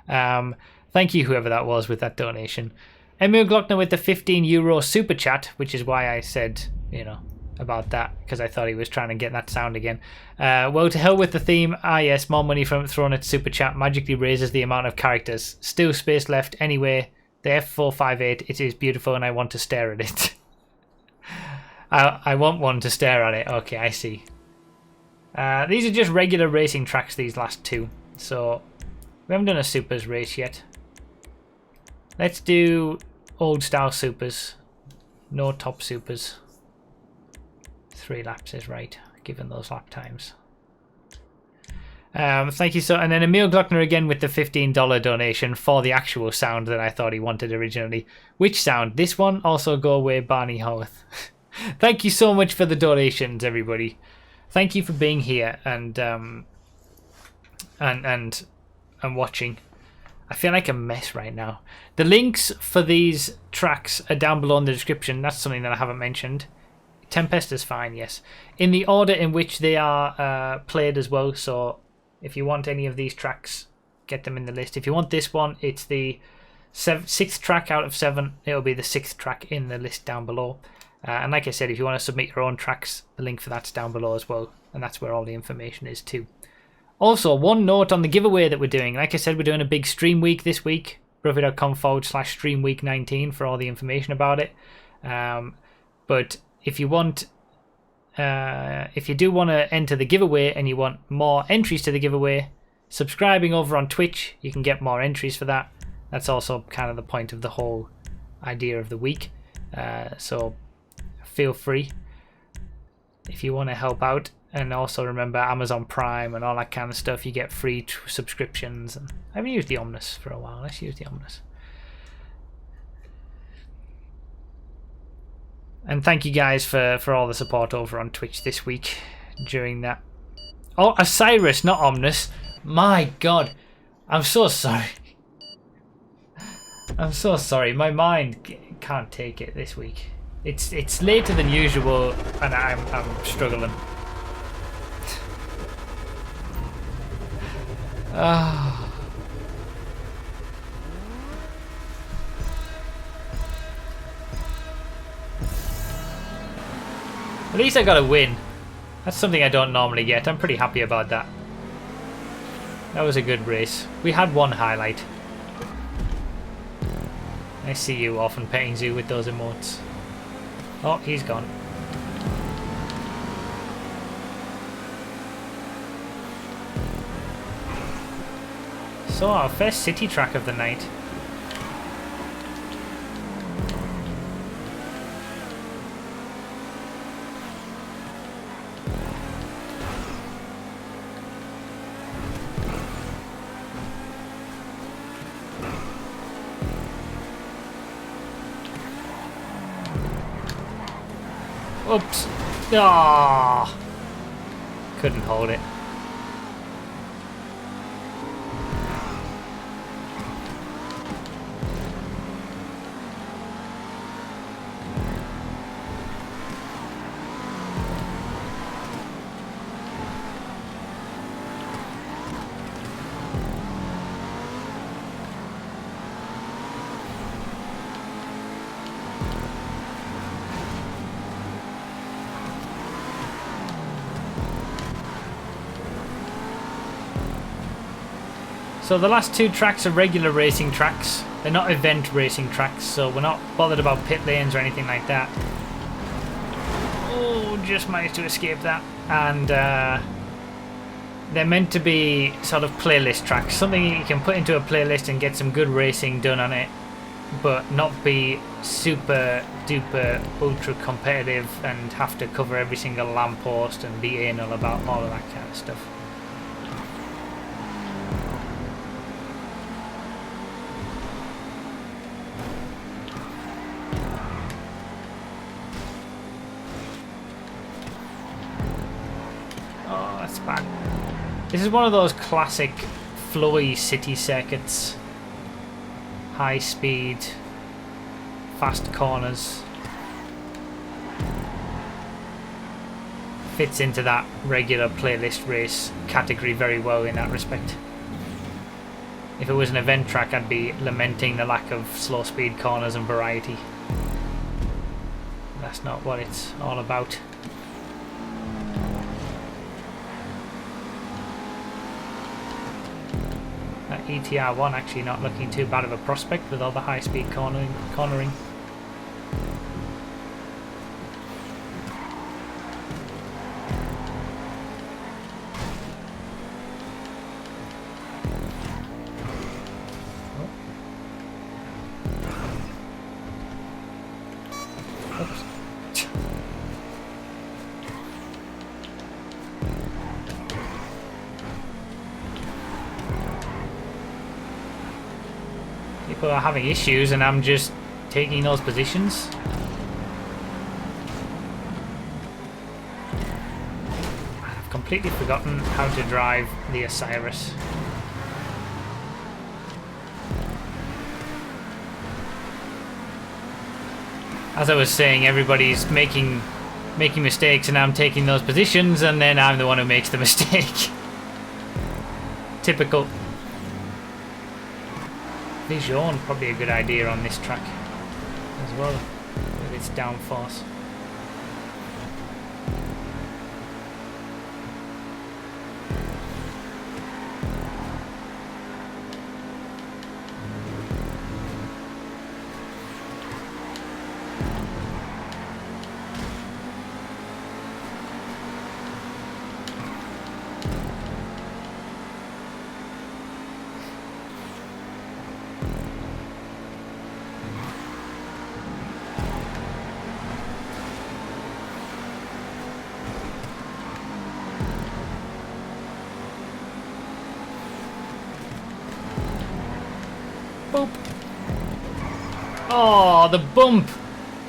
Thank you, whoever that was with that donation. Emil Glockner with the €15 super chat, which is why I said, you know, about that, because I thought he was trying to get that sound again. Well, to hell with the theme. Ah yes, more money from thrown at super chat magically raises the amount of characters. Still space left. Anyway, the F458, it is beautiful and I want to stare at it. I want one to stare at it. Okay, I see. These are just regular racing tracks, these last two. So, we haven't done a supers race yet. Let's do old style supers. No top supers. 3 laps is right, given those lap times. Thank you. So, and then Emil Glockner again with the $15 donation for the actual sound that I thought he wanted originally. Which sound? This one? Also go away, Barney Howarth. Thank you so much for the donations, everybody. Thank you for being here and watching. I feel like a mess right now. The links for these tracks are down below in the description. That's something that I haven't mentioned. Tempest is fine, yes. In the order in which they are played as well. So if you want any of these tracks, get them in the list. If you want this one, it's the sixth track out of 7. It'll be the 6th track in the list down below. And like I said, if you want to submit your own tracks, the link for that's down below as well. And that's where all the information is too. Also, one note on the giveaway that we're doing. Like I said, we're doing a big stream week this week. Brothry.com/streamweek19 for all the information about it. But if you want, if you do want to enter the giveaway and you want more entries to the giveaway, subscribing over on Twitch, you can get more entries for that. That's also kind of the point of the whole idea of the week. So feel free if you want to help out. And also remember Amazon Prime and all that kind of stuff. You get free subscriptions. And I haven't used the Omnis for a while. Let's use the Omnis. And thank you guys for all the support over on Twitch this week during that. Oh, Osiris, not Omnis. My God. I'm so sorry. I'm so sorry. My mind can't take it this week. It's later than usual and I'm struggling. Oh. At least I got a win. That's something I don't normally get. I'm pretty happy about that. That was a good race. We had one highlight. I see you off and petting zoo with those emotes. Oh, he's gone. So our first city track of the night. Oops. Ah, couldn't hold it. So the last 2 tracks are regular racing tracks. They're not event racing tracks, so we're not bothered about pit lanes or anything like that. Oh, just managed to escape that. And they're meant to be sort of playlist tracks. Something you can put into a playlist and get some good racing done on it, but not be super duper ultra competitive and have to cover every single lamppost and be anal about all of that kind of stuff. This is one of those classic flowy city circuits. High speed, fast corners. Fits into that regular playlist race category very well in that respect. If it was an event track, I'd be lamenting the lack of slow speed corners and variety. That's not what it's all about. That ETR1 actually not looking too bad of a prospect with all the high speed cornering. People are having issues and I'm just taking those positions. I've completely forgotten how to drive the Osiris. as I was saying, everybody's making mistakes and I'm taking those positions and then I'm the one who makes the mistake. Typical. Vision, probably a good idea on this track as well, with its downforce. Boop. Oh, the bump.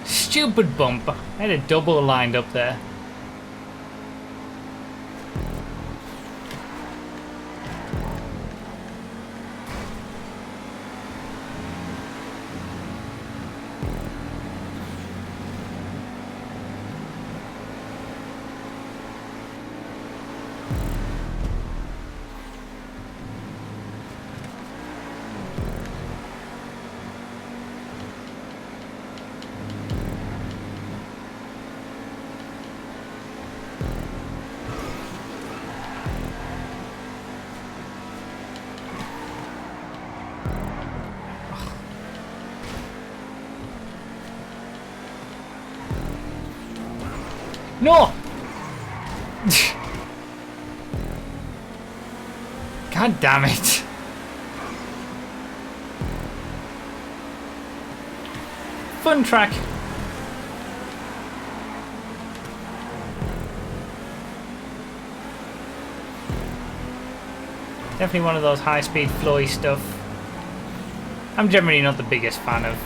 Stupid bump. I had a double lined up there. No! God damn it. Fun track. Definitely one of those high-speed flowy stuff. I'm generally not the biggest fan of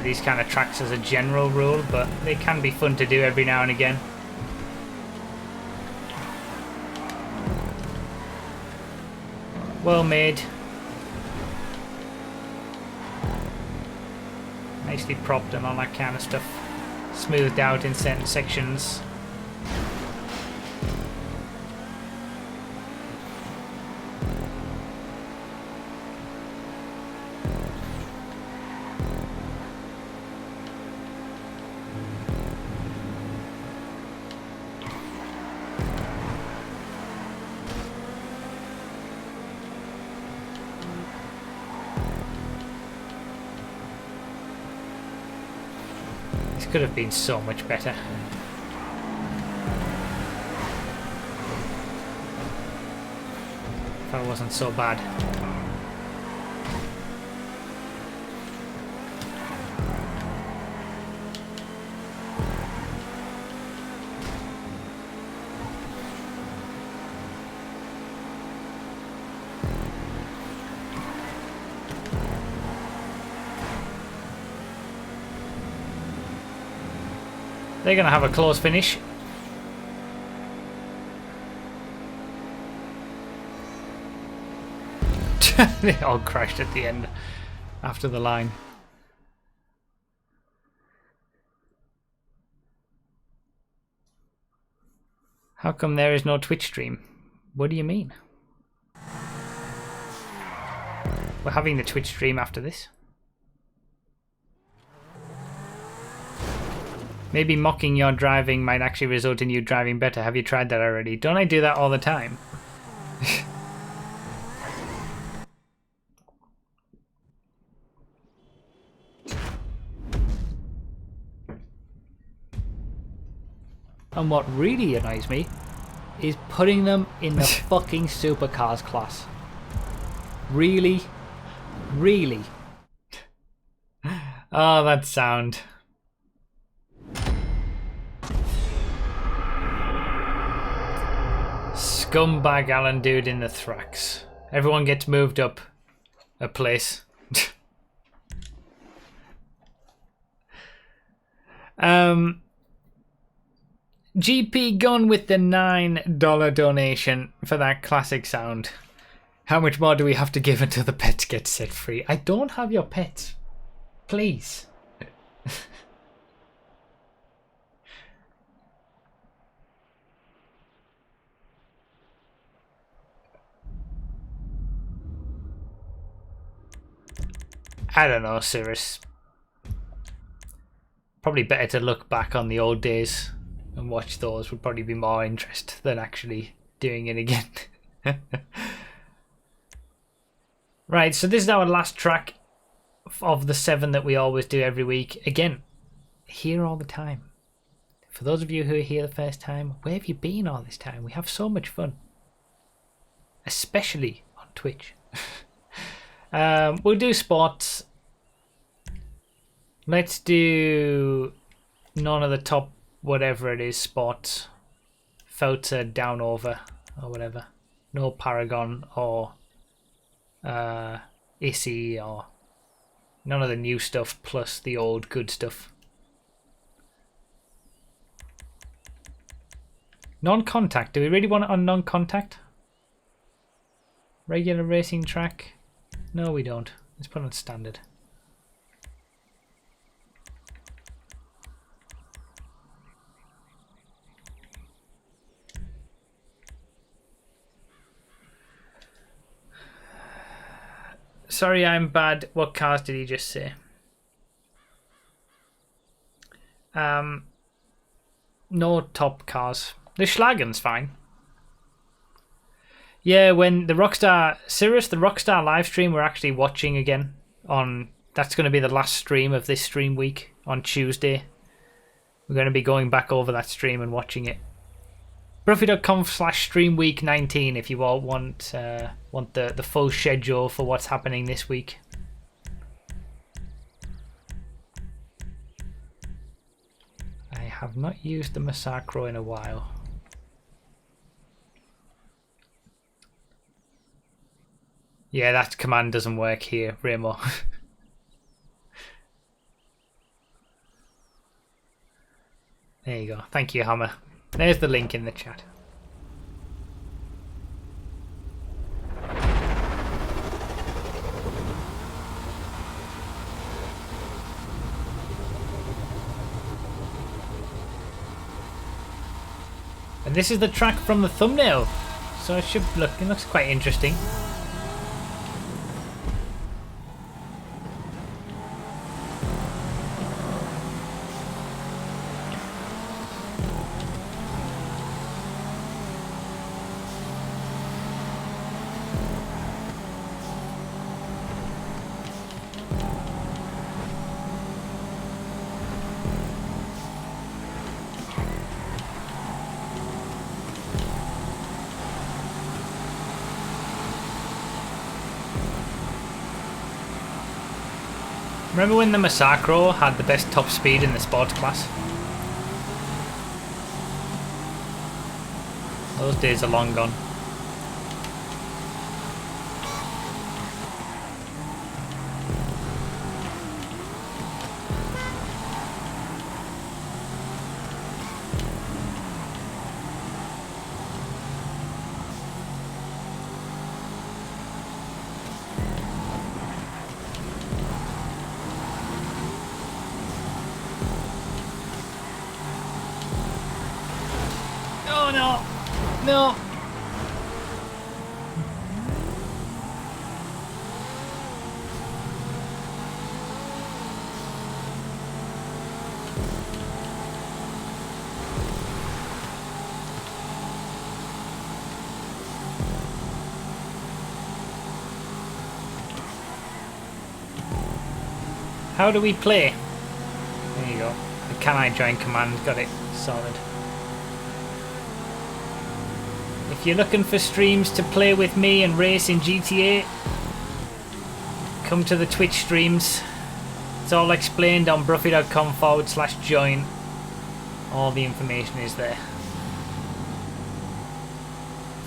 these kind of tracks as a general rule, but they can be fun to do every now and again. Well made. Nicely propped and all that kind of stuff. Smoothed out in certain sections. Could have been so much better. If I wasn't so bad. They're going to have a close finish. They all crashed at the end after the line. How come there is no Twitch stream? What do you mean? We're having the Twitch stream after this. Maybe mocking your driving might actually result in you driving better. Have you tried that already? Don't I do that all the time? And what really annoys me is putting them in the fucking supercars class. Really? Really? Oh, that sound. Scumbag Alan dude in the Thrax. Everyone gets moved up a place. GP Gun with the $9 donation for that classic sound. How much more do we have to give until the pets get set free? I don't have your pets. Please. I don't know, Cirrus. Probably better to look back on the old days and watch those. Would probably be more interest than actually doing it again. Right, so this is our last track of the 7 that we always do every week. Again, here all the time. For those of you who are here the first time, where have you been all this time? We have so much fun. Especially on Twitch. We'll do sports. Let's do none of the top whatever it is sports. Filter down over or whatever. No Paragon or Issy or none of the new stuff plus the old good stuff. Non-contact. Do we really want it on non-contact? Regular racing track? No, we don't. Let's put it on standard. Sorry, I'm bad. What cars did he just say? No top cars. The Schlagen's fine. Yeah, when the Rockstar Cirrus, the Rockstar live stream we're actually watching again on, that's going to be the last stream of this stream week on Tuesday. We're going to be going back over that stream and watching it. Bruffy.com/streamweek19 if you all want the full schedule for what's happening this week. I have not used the Massacro in a while. Yeah, that command doesn't work here, Remo. There you go. Thank you, Hammer. There's the link in the chat. And this is the track from the thumbnail. So it looks quite interesting. Remember when the Massacro had the best top speed in the sports class? Those days are long gone. No. How do we play? There you go. The can I join command, got it sorted. If you're looking for streams to play with me and race in GTA, come to the Twitch streams. It's all explained on bruffy.com/join. All the information is there.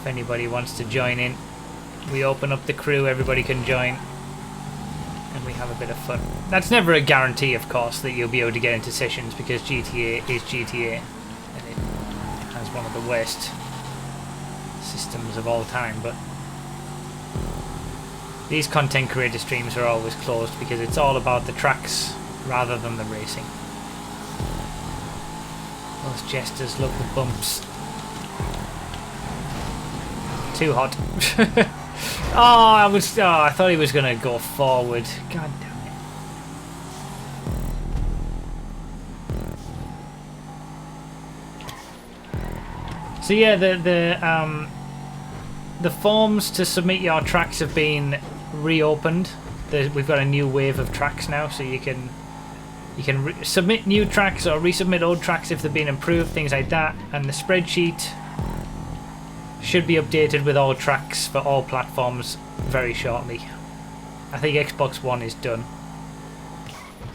If anybody wants to join in, we open up the crew, everybody can join. And we have a bit of fun. That's never a guarantee, of course, that you'll be able to get into sessions because GTA is GTA. And it has one of the worst systems of all time, but these content creator streams are always closed because it's all about the tracks rather than the racing. Those jesters love the bumps. Too hot. I thought he was gonna go forward. God damn it. So yeah, the forms to submit your tracks have been reopened. We've got a new wave of tracks now, so you can submit new tracks or resubmit old tracks if they've been improved, things like that. And the spreadsheet should be updated with all tracks for all platforms very shortly. I think Xbox One is done.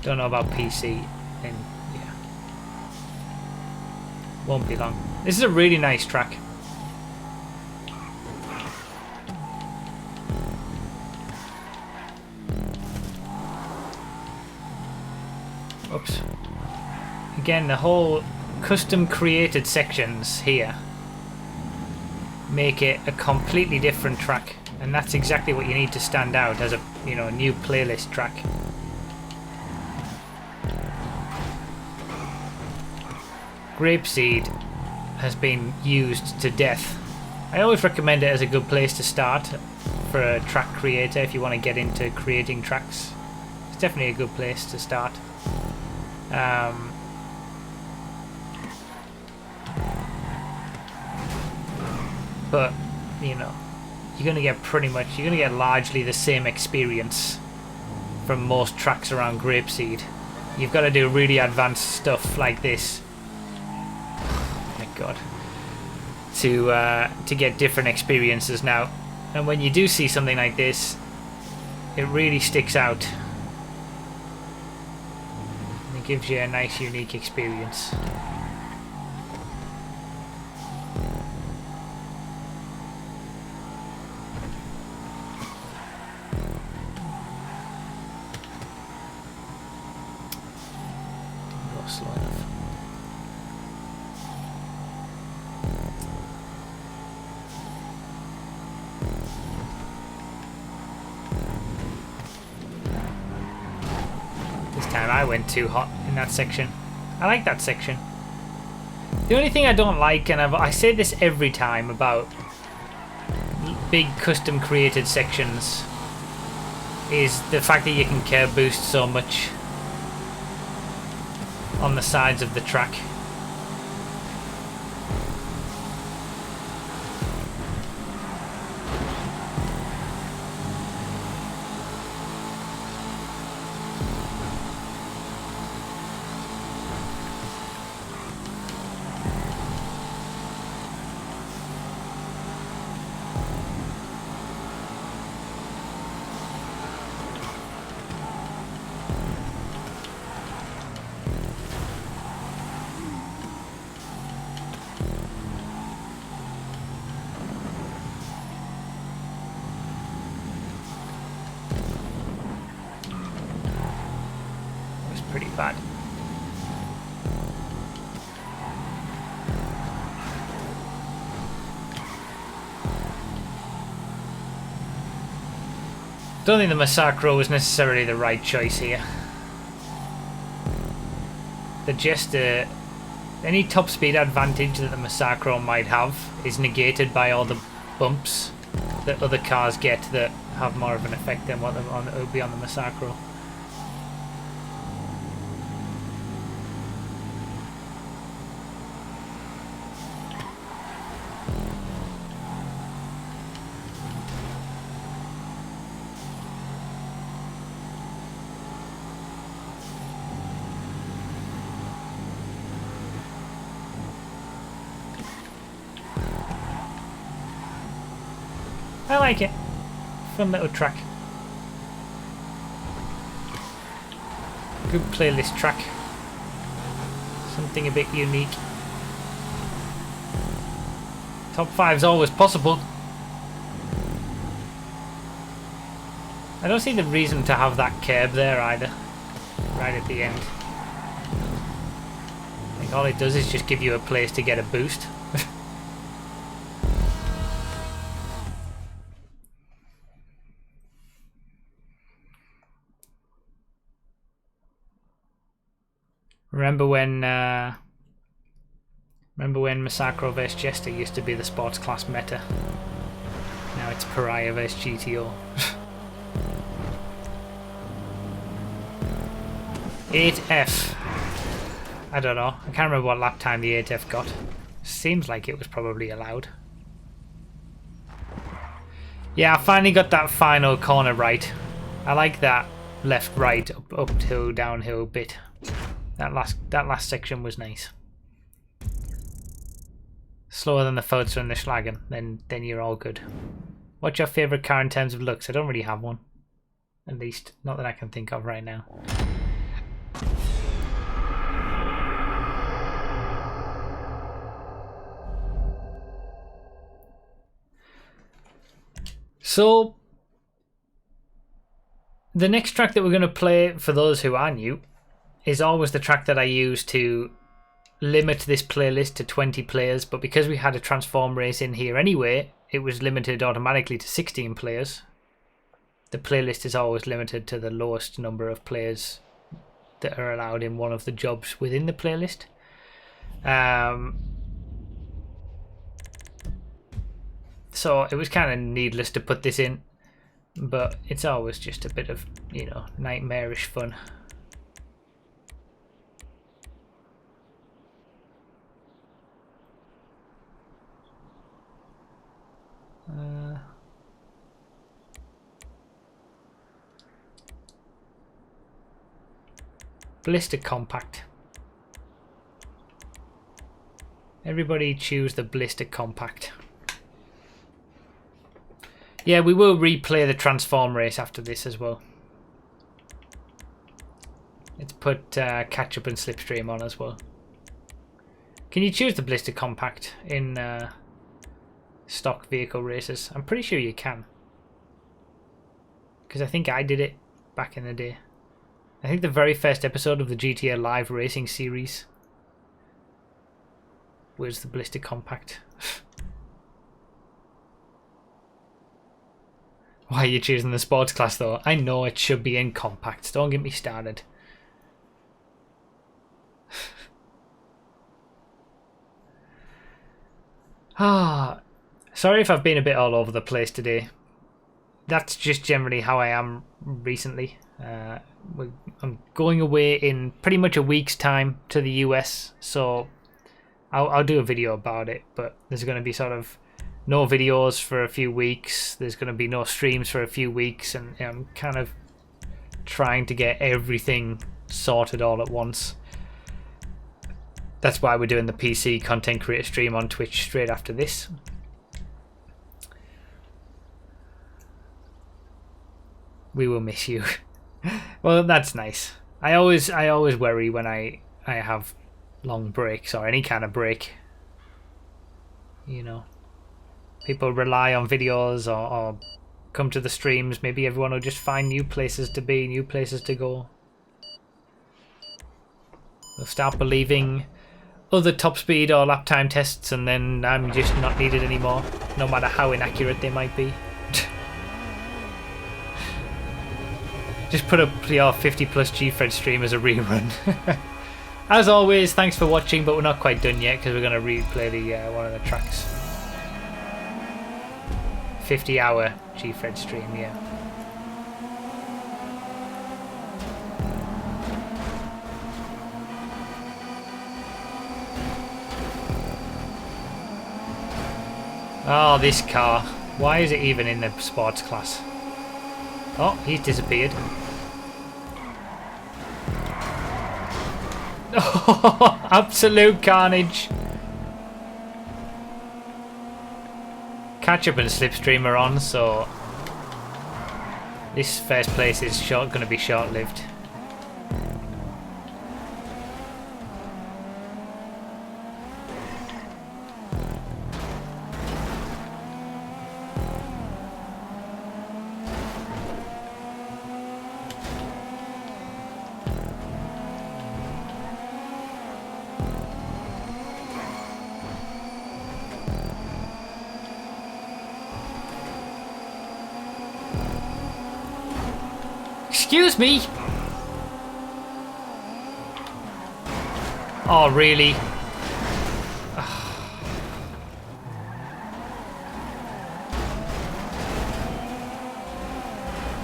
Don't know about PC, and yeah, won't be long. This is a really nice track. Oops. Again, the whole custom created sections here make it a completely different track, and that's exactly what you need to stand out as a new playlist track. Grapeseed has been used to death. I always recommend it as a good place to start for a track creator if you want to get into creating tracks. It's definitely a good place to start. But you're gonna get largely the same experience from most tracks around Grapeseed. You've got to do really advanced stuff like this. My God, to get different experiences now. And when you do see something like this, it really sticks out. And it gives you a nice, unique experience. Slow enough. This time I went too hot in that section. I like that section. The only thing I don't like, and I say this every time about big custom created sections, is the fact that you can curb boost so much on the sides of the track. Pretty bad. Don't think the Massacro was necessarily the right choice here. Any top speed advantage that the Massacro might have is negated by all the bumps that other cars get that have more of an effect than what would be on the Massacro. I like it. Fun little track. Good playlist track. Something a bit unique. Top 5's always possible. I don't see the reason to have that curb there either. Right at the end. I think all it does is just give you a place to get a boost. Remember when Massacro vs Jester used to be the sports class meta? Now it's Pariah vs GTO. 8F. I don't know. I can't remember what lap time the 8F got. Seems like it was probably allowed. Yeah, I finally got that final corner right. I like that left, right, uphill, downhill bit. That last section was nice. Slower than the Forza and the Schlagen, then you're all good. What's your favourite car in terms of looks? I don't really have one. At least, not that I can think of right now. So, the next track that we're going to play, for those who are new, is always the track that I use to limit this playlist to 20 players, but because we had a transform race in here anyway, it was limited automatically to 16 players. The playlist is always limited to the lowest number of players that are allowed in one of the jobs within the playlist. So it was kind of needless to put this in, but it's always just a bit of, you know, nightmarish fun. Blister Compact. Everybody choose the Blister Compact. Yeah, we will replay the transform race after this as well. Let's put catch up and slipstream on as well. Can you choose the Blister Compact in stock vehicle races? I'm pretty sure you can, because I think I did it back in the day. I think the very first episode of the GTA Live Racing series was the Blister Compact. Why are you choosing the sports class though? I know it should be in compacts. Don't get me started. Sorry if I've been a bit all over the place today. That's just generally how I am recently. I'm going away in pretty much a week's time to the US, so I'll do a video about it, but there's going to be sort of no videos for a few weeks. There's going to be no streams for a few weeks, and I'm kind of trying to get everything sorted all at once. That's why we're doing the PC content creator stream on Twitch straight after this. We will miss you. Well, that's nice. I always worry when I have long breaks or any kind of break. You know, people rely on videos or come to the streams. Maybe everyone will just find new places to be, new places to go. They'll start believing other top speed or lap time tests, and then I'm just not needed anymore, no matter how inaccurate they might be. Just put up your 50 plus G-Fred stream as a rerun. As always, thanks for watching, but we're not quite done yet because we're going to replay the one of the tracks. 50-hour G-Fred stream, yeah. Oh, this car. Why is it even in the sports class? Oh, he's disappeared. Oh, absolute carnage. Catch up and slipstream are on, so this first place is going to be short-lived. Excuse me! Oh, really?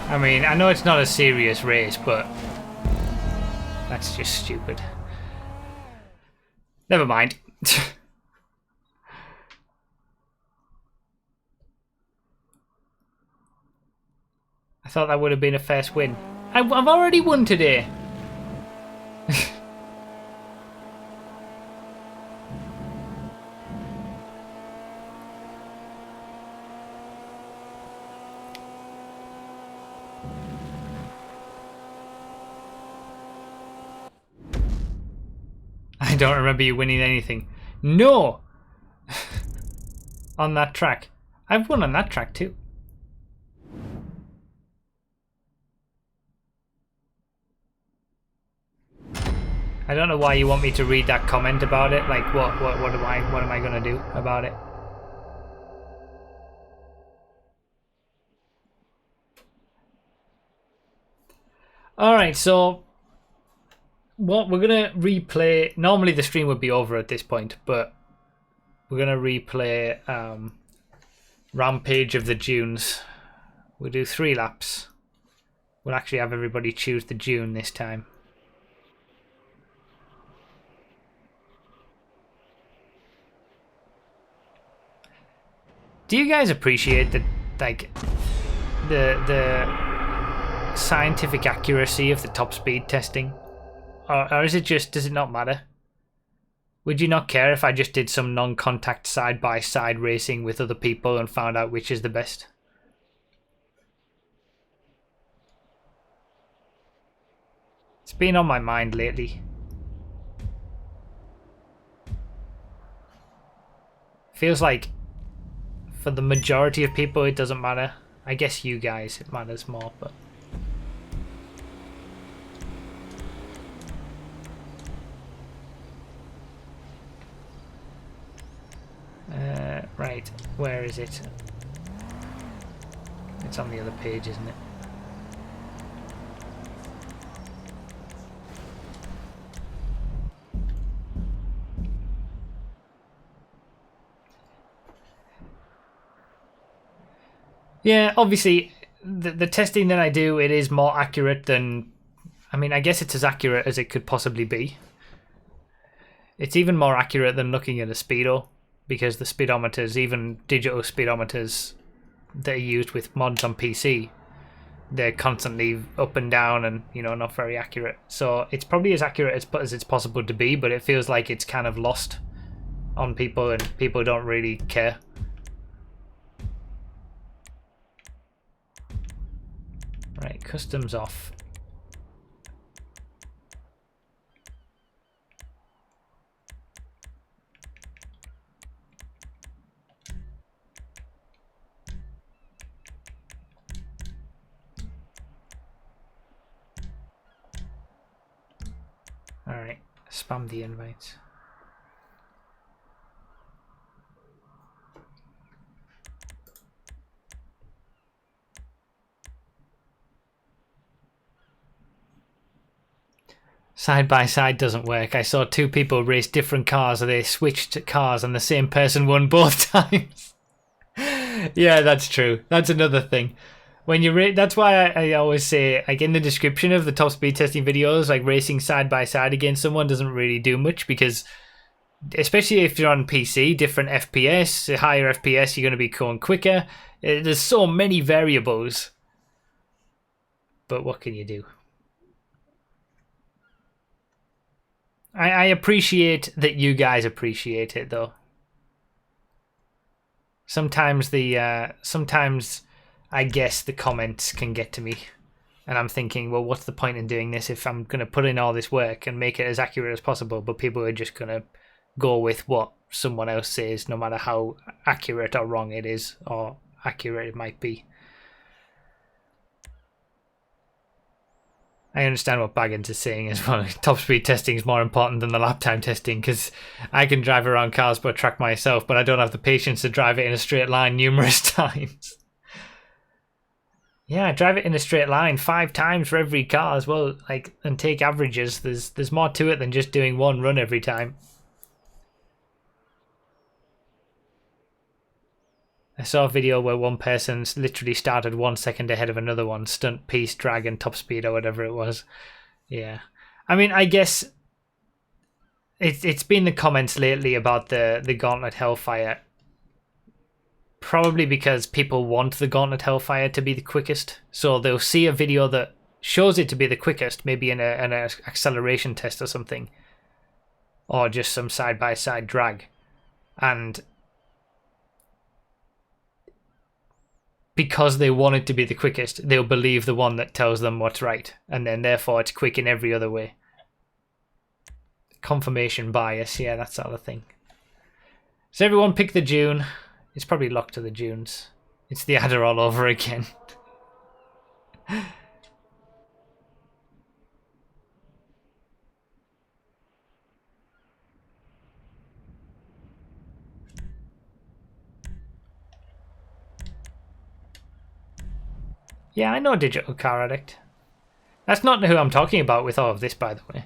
I mean, I know it's not a serious race, but that's just stupid. Never mind. thought that would have been a first win. I've already won today. I don't remember you winning anything. No! On that track. I've won on that track too. I don't know why you want me to read that comment about it. Like, what am I gonna do about it? All right, so what we're gonna replay. Normally the stream would be over at this point, but we're gonna replay Rampage of the Dunes. We'll do 3 laps. We'll actually have everybody choose the dune this time. Do you guys appreciate the scientific accuracy of the top speed testing? Or is it just, does it not matter? Would you not care if I just did some non-contact side-by-side racing with other people and found out which is the best? It's been on my mind lately. Feels like for the majority of people it doesn't matter. I guess you guys it matters more, but right, where is it? It's on the other page, isn't it? Yeah, obviously, the testing that I do, it is more accurate than... I mean, I guess it's as accurate as it could possibly be. It's even more accurate than looking at a speedo, because the speedometers, even digital speedometers that are used with mods on PC, they're constantly up and down and, you know, not very accurate. So it's probably as accurate as it's possible to be, but it feels like it's kind of lost on people and people don't really care. Right, customs off. Alright, spam the invites. Side by side doesn't work. I saw 2 people race different cars, they switched cars and the same person won both times. Yeah, that's true. That's another thing. When you that's why I always say, like in the description of the top speed testing videos, like racing side by side against someone doesn't really do much, because especially if you're on PC, different FPS, higher FPS, you're going to be going quicker. There's so many variables. But what can you do? I appreciate that you guys appreciate it, though. Sometimes sometimes I guess the comments can get to me, and I'm thinking, well, what's the point in doing this if I'm going to put in all this work and make it as accurate as possible, but people are just going to go with what someone else says, no matter how accurate or wrong it is, or accurate it might be. I understand what Baggins is saying as well. Top speed testing is more important than the lap time testing, because I can drive around cars per track myself, but I don't have the patience to drive it in a straight line numerous times. Yeah, I drive it in a straight line 5 times for every car as well, like, and take averages. There's more to it than just doing one run every time. I saw a video where one person literally started 1 second ahead of another one, stunt, piece, drag, and top speed, or whatever it was. Yeah. I mean, I guess it's been the comments lately about the Gauntlet Hellfire. probably because people want the Gauntlet Hellfire to be the quickest. So they'll see a video that shows it to be the quickest, maybe in an acceleration test or something, or just some side-by-side drag. And because they want it to be the quickest, they'll believe the one that tells them what's right, and then therefore it's quick in every other way. Confirmation bias, yeah, that sort of thing. So everyone pick the June. It's probably locked to the Junes. It's the adder all over again. Yeah, I know Digital Car Addict. That's not who I'm talking about with all of this, by the way.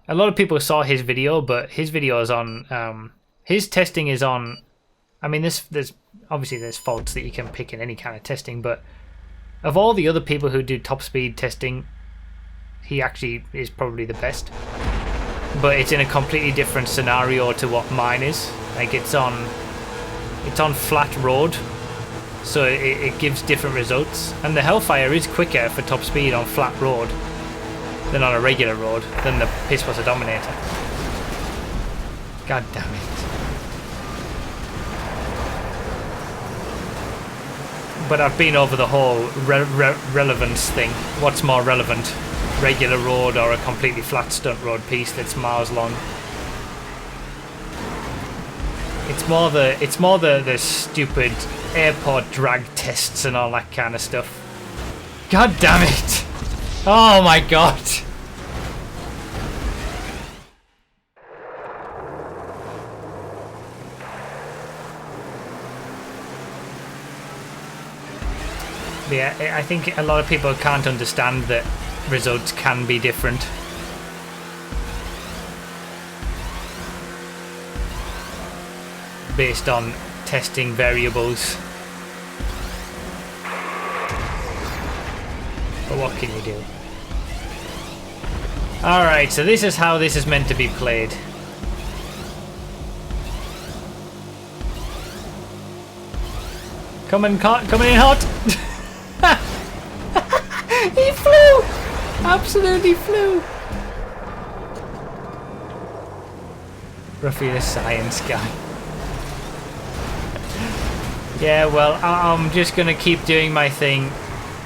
A lot of people saw his video, but his video is on... his testing is on... I mean, there's obviously there's faults that you can pick in any kind of testing, but of all the other people who do top speed testing, he actually is probably the best. But it's in a completely different scenario to what mine is. Like it's on flat road. So it gives different results, and the Hellfire is quicker for top speed on flat road than on a regular road than the Pisswater Dominator. God damn it. But I've been over the whole relevance thing. What's more relevant? Regular road or a completely flat stunt road piece that's miles long? It's more the stupid airport drag tests and all that kind of stuff. God damn it! Oh my god! Yeah, I think a lot of people can't understand that results can be different. Based on testing variables. But what can you do? Alright, so this is how this is meant to be played. Coming in hot! He flew! Absolutely flew! Ruffy the science guy. Yeah, well, I'm just gonna keep doing my thing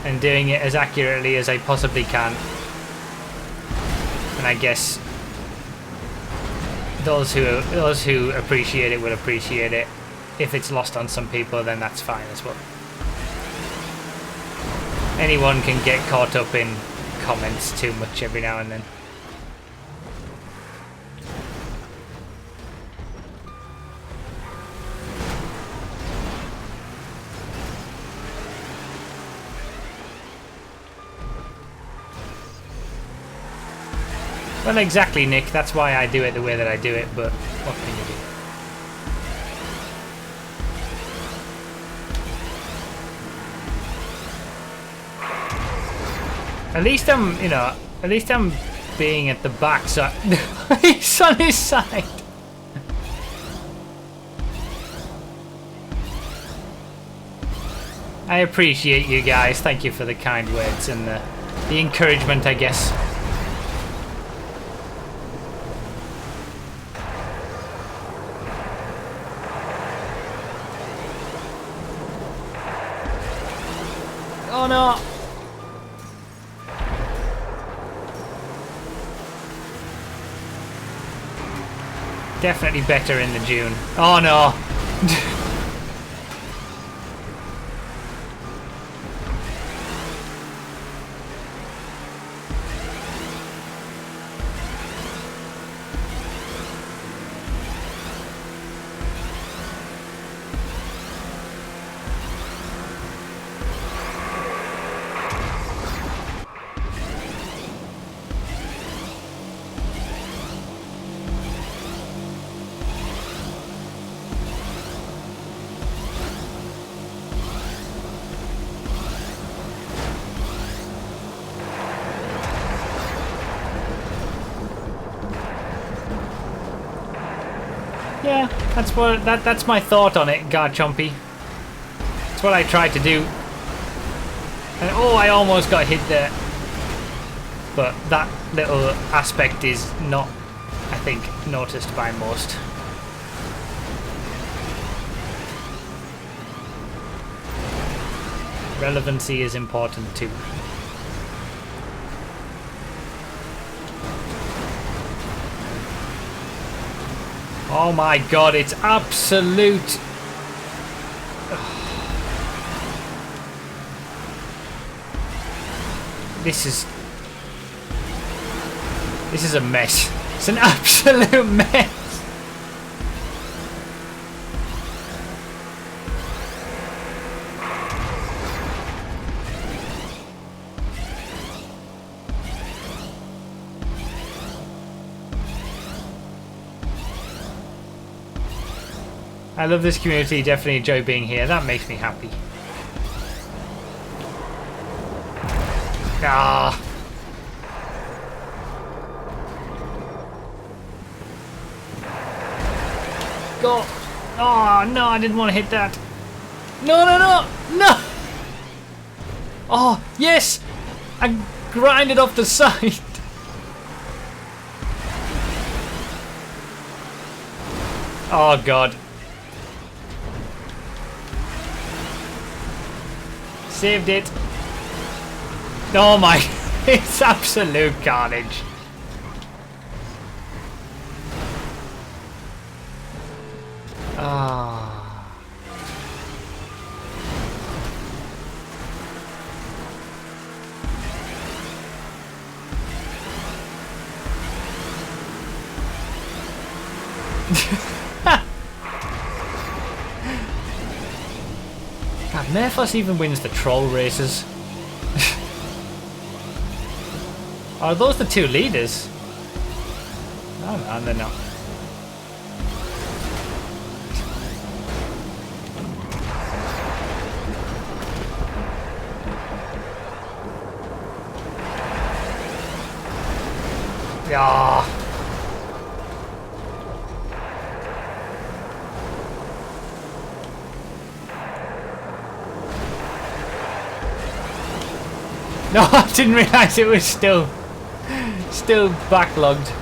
and doing it as accurately as I possibly can. And I guess those who appreciate it will appreciate it. If it's lost on some people, then that's fine as well. Anyone can get caught up in comments too much every now and then. Well, exactly, Nick. That's why I do it the way that I do it, but what can you do? At least I'm being at the back, so he's on his side. I appreciate you guys. Thank you for the kind words and the encouragement, I guess. Oh no! Definitely better in the June. Oh no! Yeah, That's my thought on it, Garchompy. That's what I tried to do. And oh, I almost got hit there. But that little aspect is not, I think, noticed by most. Relevancy is important too. Oh my god, it's absolute. This is a mess. It's an absolute mess. I love this community, definitely enjoy being here. That makes me happy. Ah. Go. Oh, no, I didn't want to hit that. No, no, no, no. Oh, yes. I grinded off the side. Oh, God. Saved it. Oh my, it's absolute carnage. Ah. God, Merfos even wins the troll races. Are those the two leaders? Oh no, they're not. Yeah. No, I didn't realise it was still backlogged.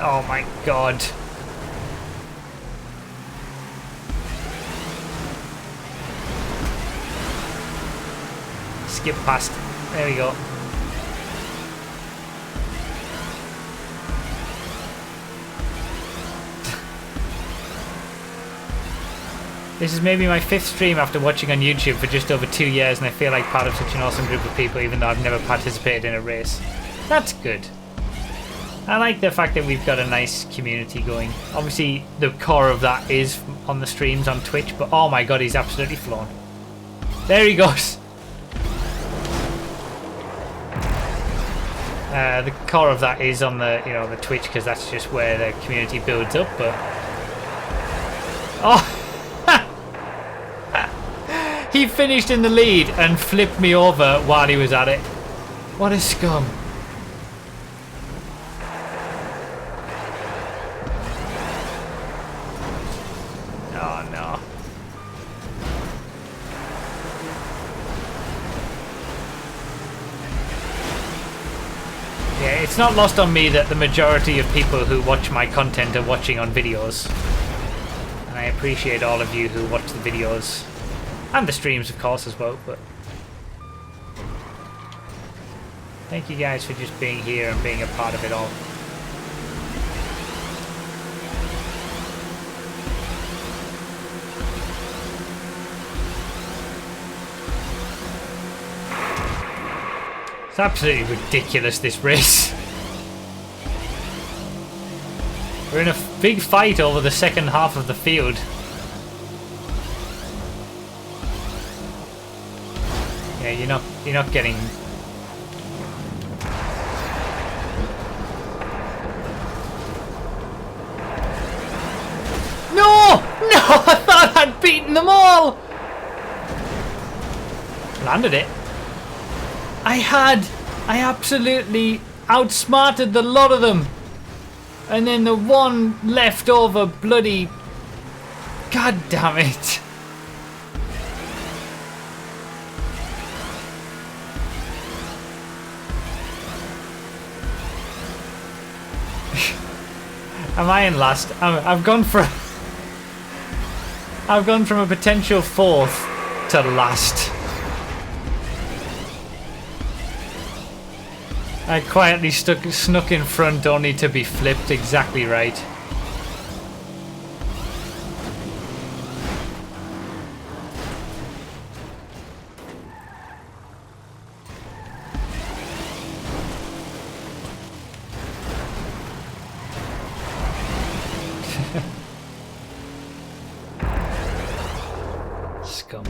Oh my god. Skip past. There we go. This is maybe my 5th stream after watching on YouTube for just over 2 years, and I feel like part of such an awesome group of people even though I've never participated in a race. That's good. I like the fact that we've got a nice community going. Obviously the core of that is on the streams on Twitch, but oh my god, he's absolutely flown. There he goes. The core of that is on the, you know, the Twitch, because that's just where the community builds up, but... Oh! He finished in the lead and flipped me over while he was at it. What a scum. Oh no. Yeah, it's not lost on me that the majority of people who watch my content are watching on videos. And I appreciate all of you who watch the videos. And the streams, of course, as well, but... Thank you guys for just being here and being a part of it all. It's absolutely ridiculous, this race. We're in a big fight over the second half of the field. Yeah, you're not getting... No! No! I thought I'd beaten them all! Landed it. I absolutely outsmarted the lot of them. And then the one leftover bloody... God damn it. Am I in last? I've gone from a potential 4th to last. I quietly snuck in front only to be flipped exactly right. Scum.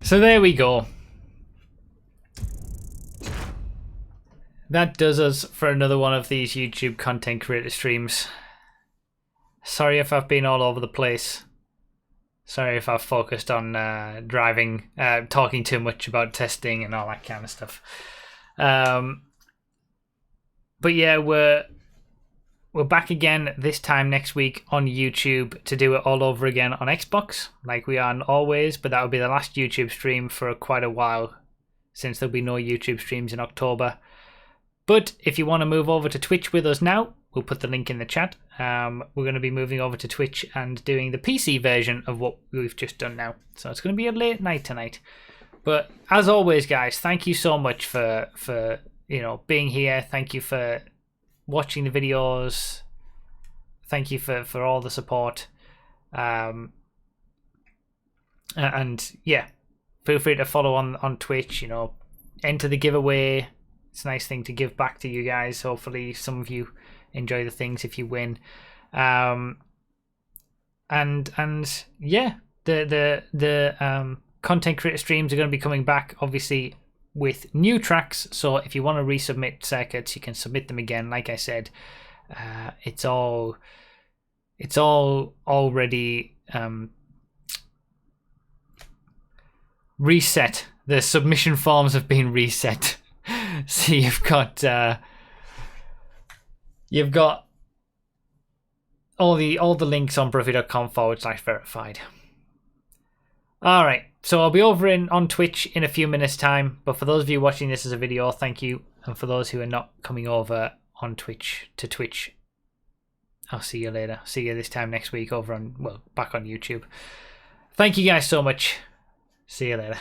So there we go. That does us for another one of these YouTube content creator streams. Sorry if I've been all over the place. Sorry if I've focused on driving, talking too much about testing and all that kind of stuff. But yeah, we're back again this time next week on YouTube to do it all over again on Xbox, like we are always, but that will be the last YouTube stream for quite a while, since there'll be no YouTube streams in October. But if you want to move over to Twitch with us now, we'll put the link in the chat. We're going to be moving over to Twitch and doing the PC version of what we've just done now. So it's going to be a late night tonight. But as always, guys, thank you so much for being here. Thank you for watching the videos. Thank you for all the support. And yeah, feel free to follow on Twitch. Enter the giveaway. It's a nice thing to give back to you guys. Hopefully some of you enjoy the things if you win. And yeah, the content creator streams are going to be coming back, obviously, with new tracks. So if you want to resubmit circuits, you can submit them again. Like I said, it's all already reset. The submission forms have been reset. So you've got all the links on Bruffy.com/verified. All right, so I'll be over on Twitch in a few minutes' time. But for those of you watching this as a video, thank you, and for those who are not coming over on Twitch, I'll see you later. See you this time next week back on YouTube. Thank you guys so much. See you later.